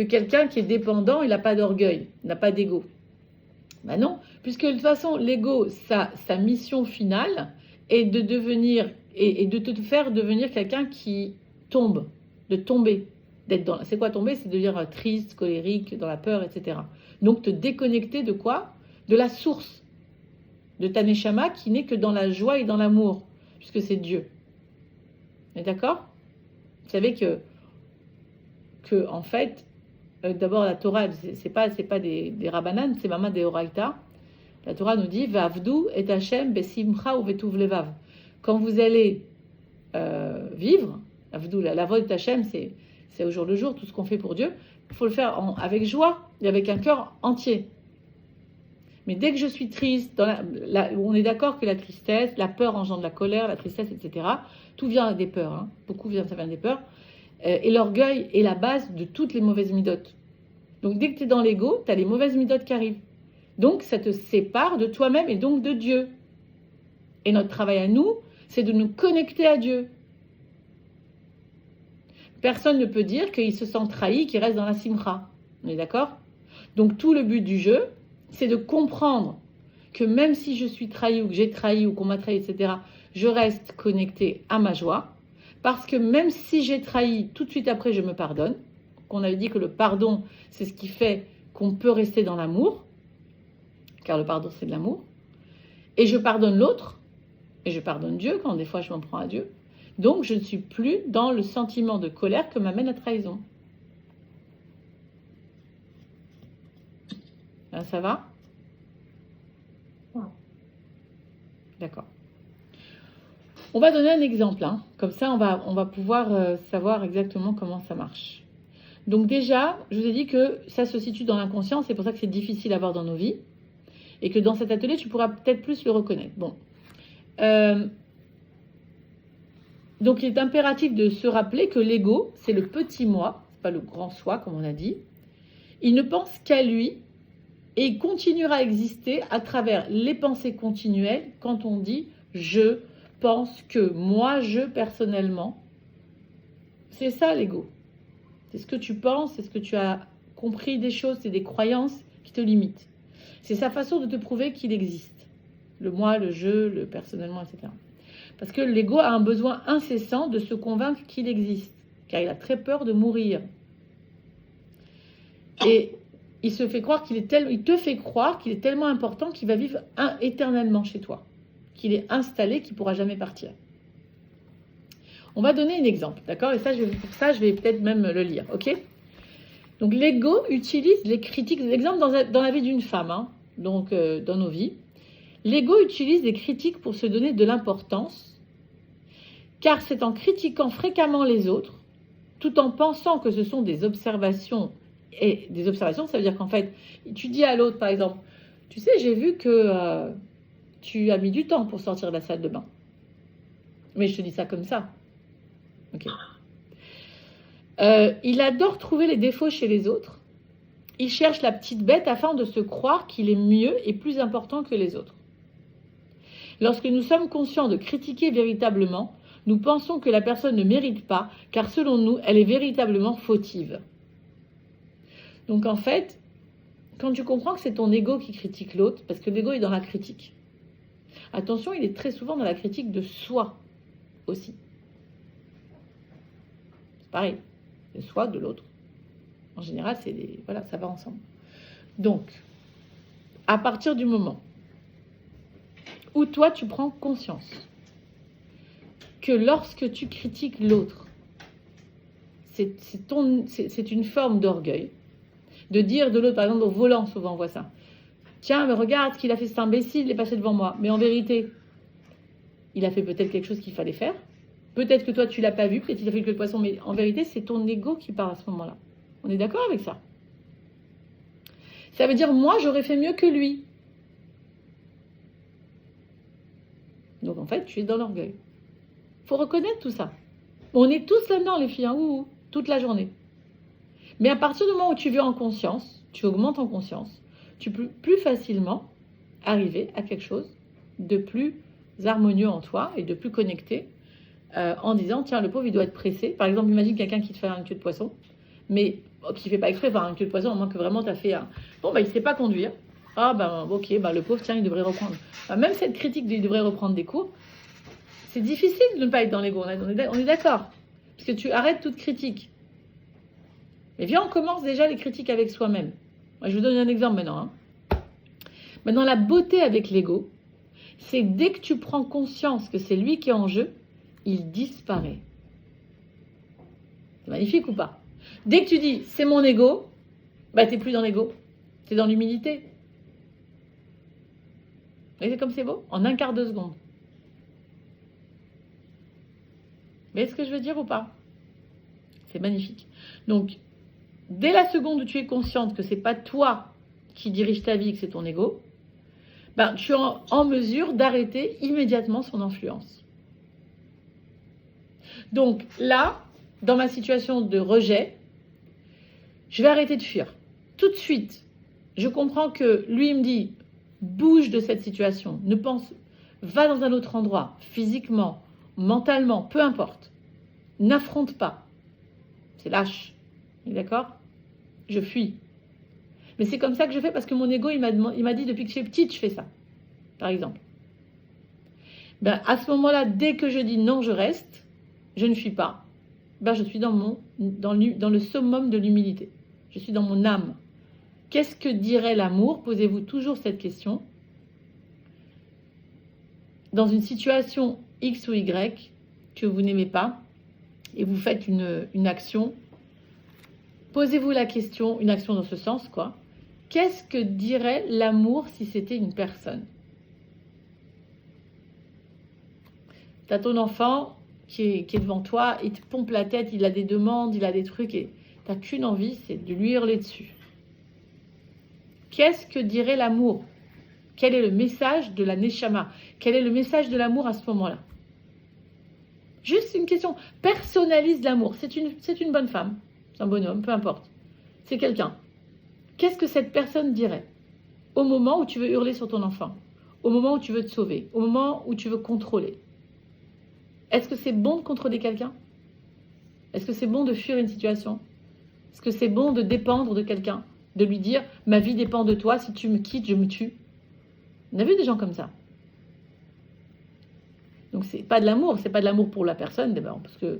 B: quelqu'un qui est dépendant, il n'a pas d'orgueil, n'a pas d'ego. Ben non, puisque de toute façon, l'ego, sa mission finale est de devenir, et de te faire devenir quelqu'un qui tombe, de tomber. C'est quoi tomber? C'est devenir triste, colérique, dans la peur, etc. Donc te déconnecter de quoi? De la source de ta neshama qui n'est que dans la joie et dans l'amour, puisque c'est Dieu. On est d'accord? Vous savez que en fait, d'abord la Torah, c'est pas des rabbanan, c'est vraiment des oraïta. La Torah nous dit Vavdu et Hashem besimcha ou vetuv levav. Quand vous allez vivre, la voie de Tachem, c'est au jour le jour, tout ce qu'on fait pour Dieu, il faut le faire avec joie et avec un cœur entier. Mais dès que je suis triste, on est d'accord que la tristesse, la peur engendre la colère, la tristesse, etc. Tout vient des peurs, hein. Beaucoup ça vient des peurs. Et l'orgueil est la base de toutes les mauvaises midotes. Donc dès que tu es dans l'ego, tu as les mauvaises midotes qui arrivent. Donc ça te sépare de toi-même et donc de Dieu. Et notre travail à nous, c'est de nous connecter à Dieu. Personne ne peut dire qu'il se sent trahi, qu'il reste dans la simcha. On est d'accord? Donc tout le but du jeu, c'est de comprendre que même si je suis trahi ou que j'ai trahi ou qu'on m'a trahi, etc., je reste connecté à ma joie. Parce que même si j'ai trahi, tout de suite après, je me pardonne. Qu'on avait dit que le pardon, c'est ce qui fait qu'on peut rester dans l'amour. Car le pardon, c'est de l'amour. Et je pardonne l'autre. Et je pardonne Dieu quand des fois je m'en prends à Dieu. Donc, je ne suis plus dans le sentiment de colère que m'amène la trahison. Là, ça va? D'accord. On va donner un exemple. Hein. Comme ça, on va pouvoir savoir exactement comment ça marche. Donc déjà, je vous ai dit que ça se situe dans l'inconscient. C'est pour ça que c'est difficile à voir dans nos vies. Et que dans cet atelier, tu pourras peut-être plus le reconnaître. Bon. Donc, il est impératif de se rappeler que l'ego, c'est le petit moi, c'est pas le grand soi, comme on a dit. Il ne pense qu'à lui et il continuera à exister à travers les pensées continuelles quand on dit « je pense que », moi, je, personnellement. C'est ça, l'ego. C'est ce que tu penses, c'est ce que tu as compris des choses, c'est des croyances qui te limitent. C'est sa façon de te prouver qu'il existe. Le moi, le je, le personnellement, etc. Parce que l'ego a un besoin incessant de se convaincre qu'il existe, car il a très peur de mourir. Et il te fait croire qu'il est tellement important qu'il va vivre éternellement chez toi, qu'il est installé, qu'il ne pourra jamais partir. On va donner un exemple, d'accord? Et pour ça, je vais peut-être même le lire, ok? Donc l'ego utilise les critiques, l'exemple dans la vie d'une femme, hein, donc dans nos vies. L'ego utilise les critiques pour se donner de l'importance, car c'est en critiquant fréquemment les autres, tout en pensant que ce sont des observations, et des observations, ça veut dire qu'en fait, tu dis à l'autre, par exemple, tu sais, j'ai vu que tu as mis du temps pour sortir de la salle de bain. Mais je te dis ça comme ça. Ok. Il adore trouver les défauts chez les autres. Il cherche la petite bête afin de se croire qu'il est mieux et plus important que les autres. Lorsque nous sommes conscients de critiquer véritablement, nous pensons que la personne ne mérite pas, car selon nous, elle est véritablement fautive. Donc en fait, quand tu comprends que c'est ton ego qui critique l'autre, parce que l'ego est dans la critique. Attention, il est très souvent dans la critique de soi aussi. C'est pareil, de soi, de l'autre. En général, voilà, ça va ensemble. Donc, à partir du moment où toi, tu prends conscience que lorsque tu critiques l'autre, c'est une forme d'orgueil, de dire de l'autre, par exemple, au volant, souvent on voit ça. Tiens, mais regarde ce qu'il a fait, cet imbécile, il est passé devant moi. Mais en vérité, il a fait peut-être quelque chose qu'il fallait faire. Peut-être que toi, tu l'as pas vu, peut-être qu'il a fait que le poisson, mais en vérité, c'est ton ego qui parle à ce moment-là. On est d'accord avec ça? Ça veut dire, moi, j'aurais fait mieux que lui. Donc, en fait, tu es dans l'orgueil. Il faut reconnaître tout ça. On est tous là-dedans, les filles, hein, toute la journée. Mais à partir du moment où tu vis en conscience, tu augmentes en conscience, tu peux plus facilement arriver à quelque chose de plus harmonieux en toi et de plus connecté en disant, tiens, le pauvre, il doit être pressé. Par exemple, imagine quelqu'un qui te fait une queue de poisson, mais qui ne fait pas exprès par une queue de poisson, à moins que vraiment tu as fait un... Bon, il ne sait pas conduire. Ah, ok, le pauvre, tiens, il devrait reprendre. Même cette critique il devrait reprendre des cours, c'est difficile de ne pas être dans l'ego, on est d'accord. Parce que tu arrêtes toute critique. Mais viens, on commence déjà les critiques avec soi-même. Moi, je vous donne un exemple maintenant. Hein. Maintenant, la beauté avec l'ego, c'est dès que tu prends conscience que c'est lui qui est en jeu, il disparaît. C'est magnifique ou pas? Dès que tu dis, c'est mon ego, t'es plus dans l'ego. T'es dans l'humilité. Vous voyez comme c'est beau? En un quart de seconde. voyez ce que je veux dire ou pas? C'est magnifique. Donc, dès la seconde où tu es consciente que c'est pas toi qui dirige ta vie, que c'est ton ego, ben, tu es en mesure d'arrêter immédiatement son influence. Donc là, dans ma situation de rejet, je vais arrêter de fuir. Tout de suite, je comprends que lui, il me dit, bouge de cette situation, ne pense, va dans un autre endroit, physiquement, mentalement, peu importe. N'affronte pas. C'est lâche. D'accord? Je fuis. Mais c'est comme ça que je fais parce que mon ego, il m'a dit depuis que je suis petite, je fais ça. Par exemple. Ben, à ce moment-là, dès que je dis non, je reste, je ne fuis pas, ben, je suis dans le summum de l'humilité. Je suis dans mon âme. Qu'est-ce que dirait l'amour? Posez-vous toujours cette question. Dans une situation X ou Y que vous n'aimez pas et vous faites une action, posez-vous la question, une action dans ce sens, quoi. Qu'est-ce que dirait l'amour si c'était une personne? Tu as ton enfant qui est devant toi, il te pompe la tête, il a des demandes, il a des trucs, et tu n'as qu'une envie, c'est de lui hurler dessus. Qu'est-ce que dirait l'amour? Quel est le message de la Neshama? Quel est le message de l'amour à ce moment-là? Juste une question. Personnalise l'amour. C'est une bonne femme, c'est un bonhomme, peu importe. C'est quelqu'un. Qu'est-ce que cette personne dirait au moment où tu veux hurler sur ton enfant? Au moment où tu veux te sauver? Au moment où tu veux contrôler? Est-ce que c'est bon de contrôler quelqu'un? Est-ce que c'est bon de fuir une situation? Est-ce que c'est bon de dépendre de quelqu'un? De lui dire, ma vie dépend de toi, si tu me quittes, je me tue? On a vu des gens comme ça. Donc c'est pas de l'amour, c'est pas de l'amour pour la personne d'abord, parce que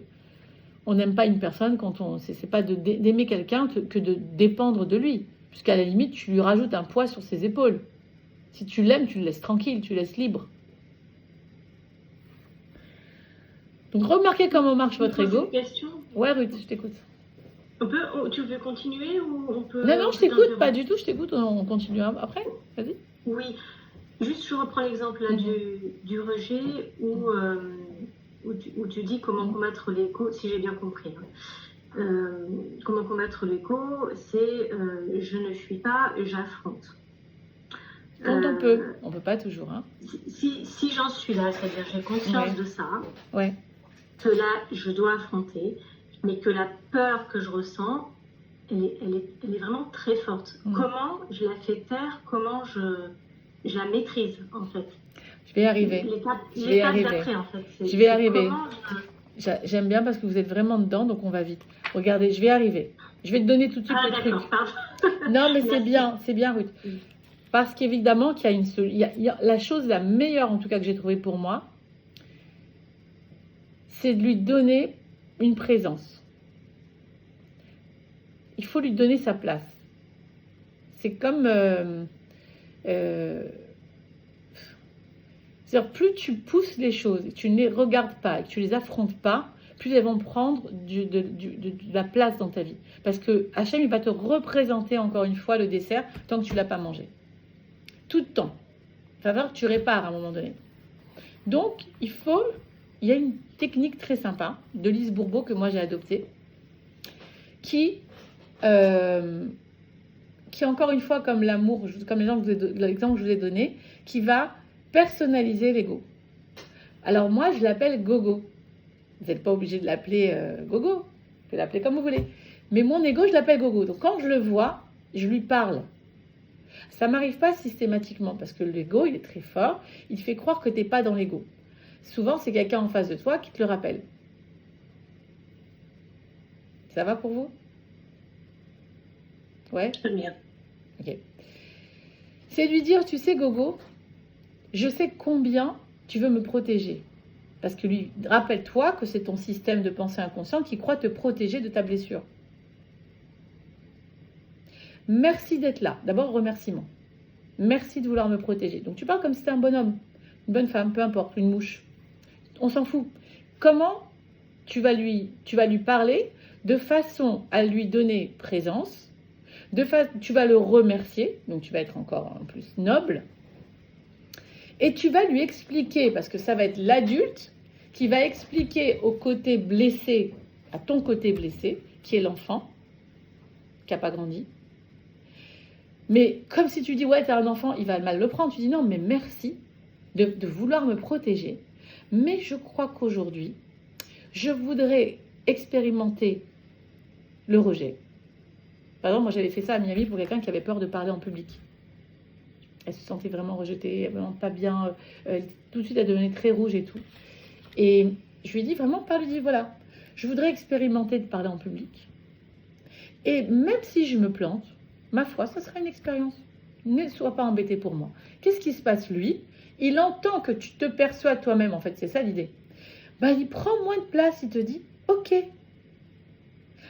B: on n'aime pas une personne quand c'est pas d'aimer quelqu'un que de dépendre de lui, puisqu'à la limite tu lui rajoutes un poids sur ses épaules. Si tu l'aimes, tu le laisses tranquille, tu le laisses libre. Donc remarquez comment marche votre ego. Ouais, Ruth, je t'écoute.
A: Tu veux continuer ou on peut...
B: Non, je t'écoute, pas du tout, je t'écoute, on continue après, vas-y.
A: Oui, juste je reprends l'exemple là, du rejet où tu dis comment combattre l'ego, si j'ai bien compris. Comment combattre l'ego, c'est je ne fuis pas, j'affronte.
B: Quand on peut pas toujours. Hein.
A: Si j'en suis là, c'est-à-dire j'ai conscience de ça,
B: ouais.
A: Que là je dois affronter, mais que la peur que je ressens, elle est vraiment très forte. Comment je la fais taire, comment je la maîtrise en fait.
B: Je vais y arriver.
A: L'étape d'après en fait.
B: Je vais y arriver. J'aime bien parce que vous êtes vraiment dedans, donc on va vite. Regardez, je vais y arriver. Je vais te donner tout de suite les trucs.
A: Pardon.
B: Non, mais c'est bien, Ruth. Parce qu'évidemment qu'il y a la chose la meilleure, en tout cas que j'ai trouvée pour moi, c'est de lui donner une présence. Il faut lui donner sa place. C'est comme... c'est-à-dire, plus tu pousses les choses, et tu ne les regardes pas, et que tu ne les affrontes pas, plus elles vont prendre de la place dans ta vie. Parce que Hachem, il va te représenter encore une fois le dessert tant que tu ne l'as pas mangé. Tout le temps. Il va falloir que tu répares à un moment donné. Donc, il y a une technique très sympa de Lise Bourbeau que moi j'ai adoptée, qui encore une fois, comme l'amour, comme l'exemple que je vous ai donné, qui va personnaliser l'ego. Alors moi, je l'appelle Gogo. Vous n'êtes pas obligé de l'appeler Gogo. Vous pouvez l'appeler comme vous voulez. Mais mon ego, je l'appelle Gogo. Donc quand je le vois, je lui parle. Ça ne m'arrive pas systématiquement parce que l'ego, il est très fort. Il fait croire que tu n'es pas dans l'ego. Souvent, c'est quelqu'un en face de toi qui te le rappelle. Ça va pour vous? Ouais?
A: Très bien.
B: Ok. C'est lui dire, tu sais Gogo, je sais combien tu veux me protéger. Parce que lui, rappelle-toi que c'est ton système de pensée inconscient qui croit te protéger de ta blessure. Merci d'être là. D'abord, remerciement. Merci de vouloir me protéger. Donc tu parles comme si c'était un bonhomme, une bonne femme, peu importe, une mouche. On s'en fout. Comment tu vas lui parler de façon à lui donner présence, tu vas le remercier, donc tu vas être encore en plus noble, et tu vas lui expliquer, parce que ça va être l'adulte qui va expliquer au côté blessé, à ton côté blessé, qui est l'enfant, qui n'a pas grandi. Mais comme si tu dis, ouais, t'as un enfant, il va mal le prendre. Tu dis, non, mais merci de vouloir me protéger. Mais je crois qu'aujourd'hui, je voudrais expérimenter le rejet. Par exemple, moi, j'avais fait ça à Miami pour quelqu'un qui avait peur de parler en public. Elle se sentait vraiment rejetée, vraiment pas bien. Tout de suite, elle devenait très rouge et tout. Et je lui ai dit vraiment, pas lui dis, voilà, je voudrais expérimenter de parler en public. Et même si je me plante, ma foi, ça sera une expérience. Ne sois pas embêté pour moi. Qu'est-ce qui se passe, lui? Il entend que tu te perçois toi-même, en fait, c'est ça l'idée. Ben, il prend moins de place, il te dit, ok.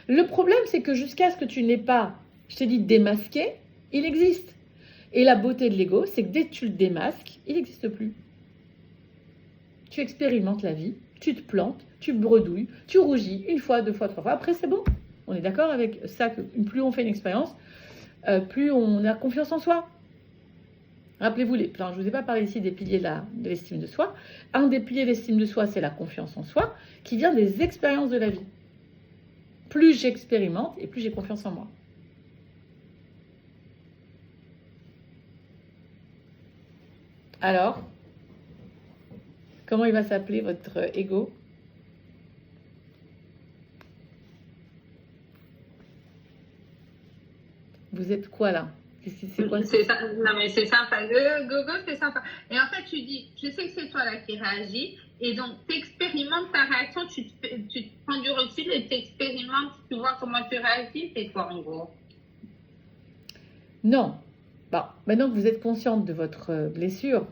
B: Le problème, c'est que jusqu'à ce que tu n'aies pas, je t'ai dit, démasqué, il existe. Et la beauté de l'ego, c'est que dès que tu le démasques, il n'existe plus. Tu expérimentes la vie, tu te plantes, tu bredouilles, tu rougis une fois, deux fois, trois fois. Après, c'est bon. On est d'accord avec ça que plus on fait une expérience, plus on a confiance en soi. Rappelez-vous, je ne vous ai pas parlé ici des piliers de l'estime de soi. Un des piliers de l'estime de soi, c'est la confiance en soi, qui vient des expériences de la vie. Plus j'expérimente et plus j'ai confiance en moi. Alors, comment il va s'appeler votre ego? Vous êtes quoi là? C'est quoi?
C: C'est ça, non mais c'est sympa. Le gogo, c'est sympa. Et en fait, tu dis, je sais que c'est toi là qui réagis, et donc tu expérimentes ta réaction, tu te prends du recul et tu expérimentes, tu vois comment tu réagis, c'est quoi en gros?
B: Non. Bon, maintenant que vous êtes consciente de votre blessure,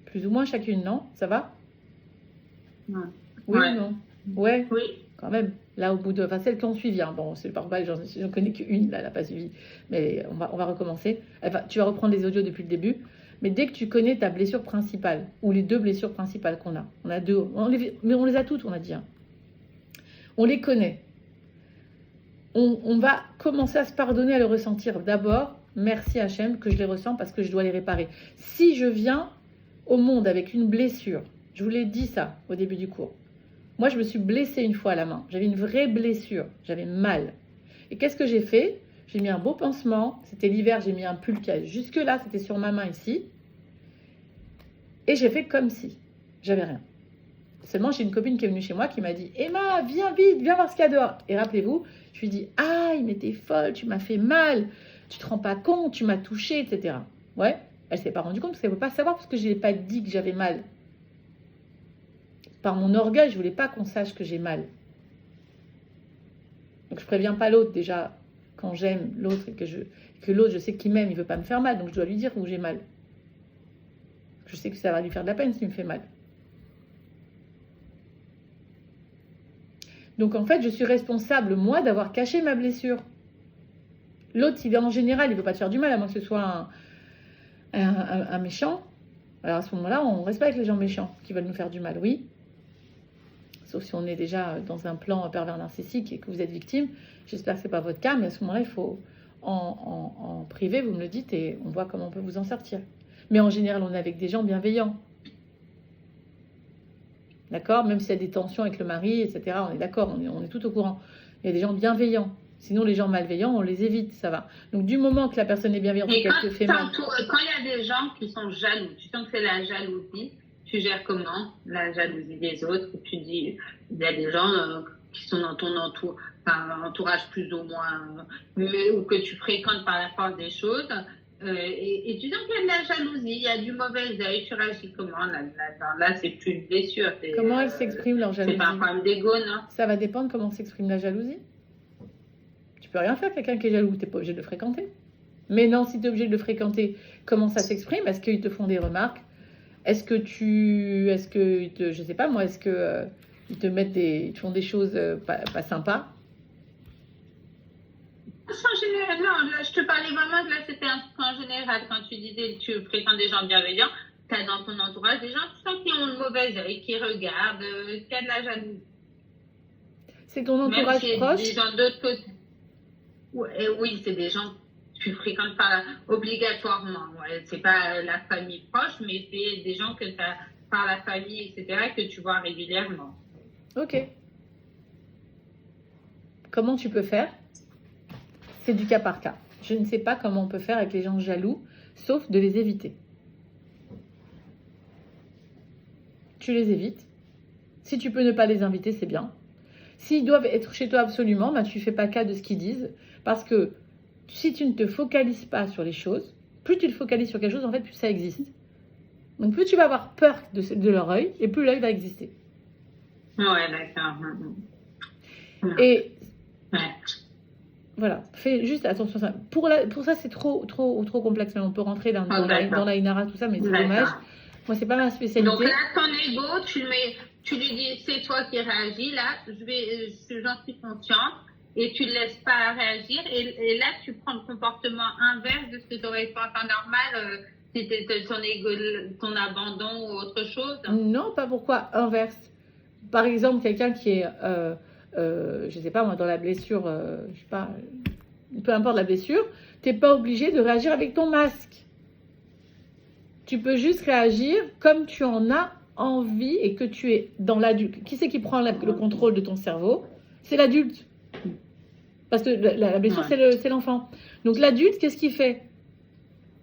B: plus ou moins chacune, non? Ça va?
C: Ouais.
B: Oui
C: Ouais.
B: ou non? Ouais,
C: Oui.
B: quand même. Là, au bout de... Enfin, celles qui ont suivi, hein. Bon, c'est pas mal, j'en connais qu'une, là, elle n'a pas suivi. Mais on va recommencer. Enfin, tu vas reprendre les audios depuis le début. Mais dès que tu connais ta blessure principale, ou les deux blessures principales qu'on a, on a deux, mais on les a toutes, on a dit. Hein. On les connaît. On va commencer à se pardonner, à le ressentir. D'abord, merci Hachem que je les ressens parce que je dois les réparer. Si je viens au monde avec une blessure, je vous l'ai dit ça au début du cours. Moi, je me suis blessée une fois à la main. J'avais une vraie blessure. J'avais mal. Et qu'est-ce que j'ai fait? J'ai mis un beau pansement. C'était l'hiver, j'ai mis un pull qui jusque-là, c'était sur ma main ici. Et j'ai fait comme si j'avais rien. Seulement, j'ai une copine qui est venue chez moi qui m'a dit « Emma, viens vite, viens voir ce qu'il y a dehors. » Et rappelez-vous, je lui ai dit « Ah, mais t'es folle, tu m'as fait mal. Tu te rends pas compte, tu m'as touchée, etc. » Ouais, elle s'est pas rendue compte parce qu'elle ne veut pas savoir parce que je n'ai pas dit que j'avais mal. Par mon orgueil, je ne voulais pas qu'on sache que j'ai mal. Donc, je ne préviens pas l'autre déjà quand j'aime l'autre et que l'autre, je sais qu'il m'aime, il ne veut pas me faire mal. Donc, je dois lui dire où j'ai mal. Je sais que ça va lui faire de la peine s'il me fait mal. Donc, en fait, je suis responsable, moi, d'avoir caché ma blessure. L'autre, il est en général, il ne veut pas te faire du mal, à moins que ce soit un méchant. Alors, à ce moment-là, on reste pas avec les gens méchants qui veulent nous faire du mal, oui. Sauf si on est déjà dans un plan pervers narcissique et que vous êtes victime. J'espère que ce n'est pas votre cas, mais à ce moment-là, il faut, en privé, vous me le dites et on voit comment on peut vous en sortir. Mais en général, on est avec des gens bienveillants. D'accord? Même s'il y a des tensions avec le mari, etc., on est d'accord, on est tout au courant. Il y a des gens bienveillants. Sinon, les gens malveillants, on les évite, ça va. Donc, du moment que la personne est bienveillante et qu'elle te fait mal...
C: Quand il y a des gens qui sont jaloux, tu sens que c'est la jalousie, tu gères comment la jalousie des autres? Tu dis, il y a des gens qui sont dans ton entourage plus ou moins, ou que tu fréquentes par la force des choses, et tu sens qu'il y a de la jalousie, il y a du mauvais œil, tu réagis comment? Là c'est plus une blessure.
B: Comment elle s'exprime, leur jalousie?
C: C'est pas un problème d'ego, non?
B: Ça va dépendre comment s'exprime la jalousie. Tu peux rien faire, quelqu'un qui est jaloux, tu n'es pas obligé de le fréquenter. Mais non, si tu es obligé de le fréquenter, comment ça s'exprime? Est-ce qu'ils te font des remarques? Est-ce que je sais pas moi, est-ce que ils te font des choses pas sympas?
C: En général, non, là, je te parlais vraiment de là, c'était un truc en général. Quand tu disais tu fréquentes des gens bienveillants, tu as dans ton entourage des gens qui sens qu'ils ont le mauvais œil, qui regardent, qui a de la jalousie.
B: C'est ton entourage proche?
C: Des gens d'autre côté. Oui, c'est des gens que tu fréquentes pas obligatoirement. Ouais. C'est pas la famille proche, mais c'est des gens que tu as par la famille, etc., que tu vois régulièrement.
B: Ok. Comment tu peux faire? C'est du cas par cas. Je ne sais pas comment on peut faire avec les gens jaloux, sauf de les éviter. Tu les évites. Si tu peux ne pas les inviter, c'est bien. S'ils doivent être chez toi absolument, bah, tu ne fais pas cas de ce qu'ils disent. Parce que si tu ne te focalises pas sur les choses, plus tu te focalises sur quelque chose, en fait, plus ça existe. Donc plus tu vas avoir peur de leur œil, et plus l'œil va exister.
C: Ouais, d'accord.
B: Et
C: Ouais.
B: voilà, fais juste attention à ça. Pour ça, c'est trop complexe. Mais on peut rentrer dans la Inara, tout ça, mais c'est dommage. Moi, c'est pas ma spécialité.
C: Donc là, ton ego, tu lui dis, c'est toi qui réagis, là, j'en suis consciente, et tu ne laisses pas réagir, et là, tu prends le comportement inverse de ce que tu aurais fait en temps normal, si c'était ton ego, ton abandon ou autre chose.
B: Non, pas pourquoi, inverse. Par exemple, quelqu'un qui est, je sais pas moi, dans la blessure, je sais pas, peu importe la blessure, tu n'es pas obligé de réagir avec ton masque. Tu peux juste réagir comme tu en as envie et que tu es dans l'adulte. Qui c'est qui prend le contrôle de ton cerveau? C'est l'adulte. Parce que la blessure, c'est l'enfant. Donc l'adulte, qu'est-ce qu'il fait?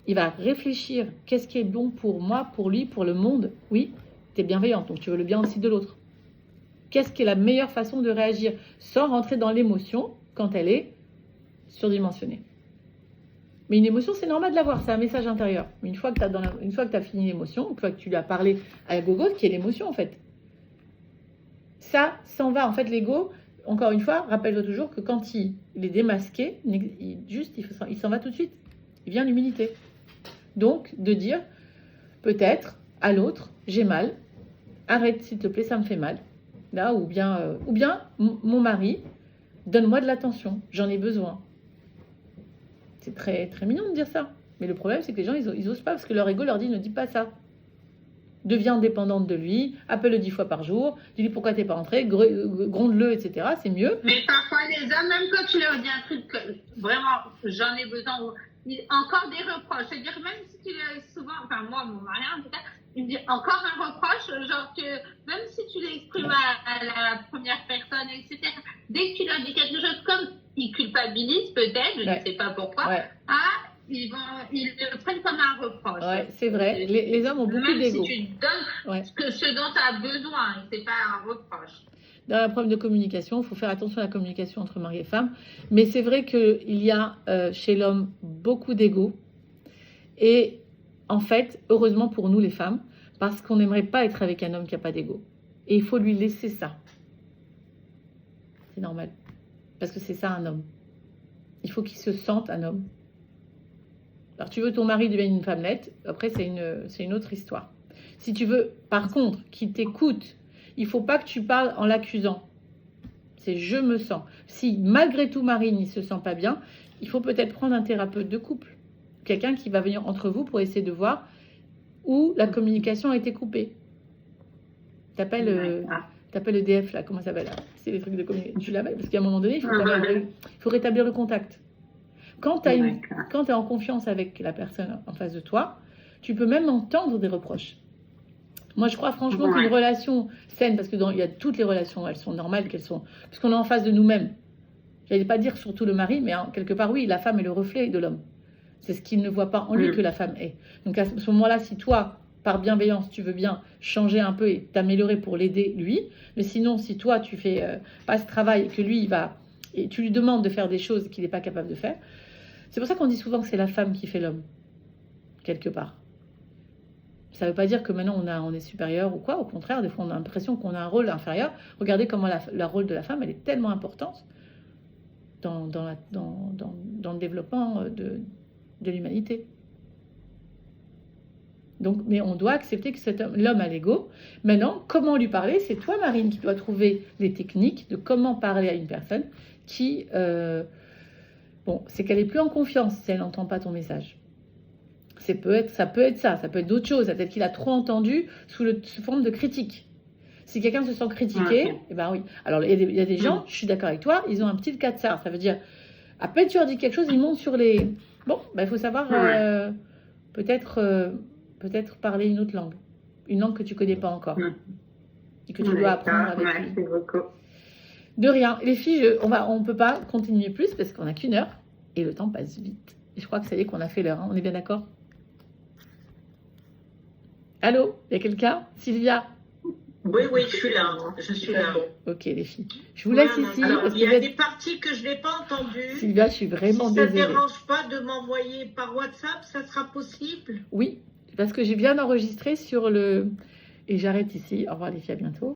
B: Il va réfléchir. Qu'est-ce qui est bon pour moi, pour lui, pour le monde? Oui, tu es bienveillante, donc tu veux le bien aussi de l'autre. Qu'est-ce qui est la meilleure façon de réagir sans rentrer dans l'émotion quand elle est surdimensionnée? Mais une émotion, c'est normal de l'avoir, c'est un message intérieur. Mais une fois que tu as fini l'émotion, une fois que tu lui as parlé à Gogo, qui est l'émotion en fait, ça s'en va. En fait, l'ego, encore une fois, rappelle-toi toujours que quand il est démasqué, il s'en va tout de suite. Il vient l'humilité. Donc, de dire, peut-être, à l'autre, j'ai mal, arrête s'il te plaît, ça me fait mal. Là, ou bien mon mari, donne-moi de l'attention, j'en ai besoin. C'est très, très mignon de dire ça. Mais le problème, c'est que les gens, ils osent pas parce que leur ego leur dit ne dis pas ça. Deviens dépendante de lui, appelle-le 10 fois par jour, dis-lui pourquoi t'es pas rentré, gronde-le, etc. C'est mieux.
C: Mais parfois, les hommes, même quand tu leur dis un truc que vraiment j'en ai besoin, encore des reproches. C'est-à-dire, même si tu l'as souvent, enfin, moi, mon mari, en tout cas, il me dit encore un reproche, genre que même si tu l'exprimes à la première personne, etc., dès que tu leur dis quelque chose comme ils culpabilisent peut-être, je ne sais pas pourquoi, ils le prennent comme un reproche.
B: Ouais, c'est vrai. Les hommes ont beaucoup d'ego.
C: Même si tu donnes ce dont tu as besoin, c'est pas un reproche.
B: Dans la problème de communication, il faut faire attention à la communication entre mari et femme. Mais c'est vrai qu'il y a chez l'homme beaucoup d'ego. Et en fait, heureusement pour nous les femmes, parce qu'on n'aimerait pas être avec un homme qui n'a pas d'ego. Et il faut lui laisser ça. C'est normal. Parce que c'est ça un homme. Il faut qu'il se sente un homme. Alors tu veux ton mari devienne une femmelette, après c'est une autre histoire. Si tu veux, par contre, qu'il t'écoute, il ne faut pas que tu parles en l'accusant. C'est je me sens. Si malgré tout Marine ne se sent pas bien, il faut peut-être prendre un thérapeute de couple. Quelqu'un qui va venir entre vous pour essayer de voir où la communication a été coupée. T'appelles le DF là, comment ça s'appelle là? C'est les trucs de communication. Tu l'appelles parce qu'à un moment donné, il faut rétablir le contact. Quand tu es en confiance avec la personne en face de toi, tu peux même entendre des reproches. Moi, je crois franchement qu'une relation saine, parce que il y a toutes les relations, elles sont normales, parce qu'on est en face de nous-mêmes. Je n'allais pas dire surtout le mari, mais quelque part, oui, la femme est le reflet de l'homme. C'est ce qu'il ne voit pas en lui que la femme est. Donc à ce moment-là, si toi, par bienveillance, tu veux bien changer un peu et t'améliorer pour l'aider, lui, mais sinon, si toi, tu fais pas ce travail et que lui, et tu lui demandes de faire des choses qu'il n'est pas capable de faire, c'est pour ça qu'on dit souvent que c'est la femme qui fait l'homme, quelque part. Ça ne veut pas dire que maintenant on est supérieur ou quoi, au contraire, des fois on a l'impression qu'on a un rôle inférieur. Regardez comment le rôle de la femme, elle est tellement importante dans le développement de l'humanité. Donc, mais on doit accepter que l'homme a l'ego. Maintenant, comment lui parler? C'est toi, Marine, qui dois trouver les techniques de comment parler à une personne qui... c'est qu'elle est plus en confiance si elle n'entend pas ton message. Ça peut être ça, ça peut être d'autres choses. Peut-être qu'il a trop entendu sous forme de critique. Si quelqu'un se sent critiqué, eh ben oui. Alors, il y a des gens, je suis d'accord avec toi, ils ont un petit katsar. Ça veut dire, à peine tu leur dis quelque chose, ils montent sur les... Bon, il faut savoir peut-être parler une autre langue. Une langue que tu ne connais pas encore. et que tu dois apprendre avec lui.
D: Merci beaucoup.
B: De rien. Les filles, on ne peut pas continuer plus parce qu'on n'a qu'une heure et le temps passe vite. Et je crois que ça y est qu'on a fait l'heure. Hein. On est bien d'accord? Allô? Il y a quelqu'un? Sylvia?
E: Oui, oui, je suis là. Je suis là.
B: Ok, les filles. Je vous laisse
E: Voilà.
B: ici.
E: Alors,
B: Parce
E: il y
B: que
E: a des parties que je n'ai pas entendues.
B: Sylvia, je suis vraiment
E: Si ça ne
B: désolée.
E: dérange pas de m'envoyer par WhatsApp, ça sera possible?
B: Oui, parce que j'ai bien enregistré sur le... Et j'arrête ici. Au revoir les filles, à bientôt.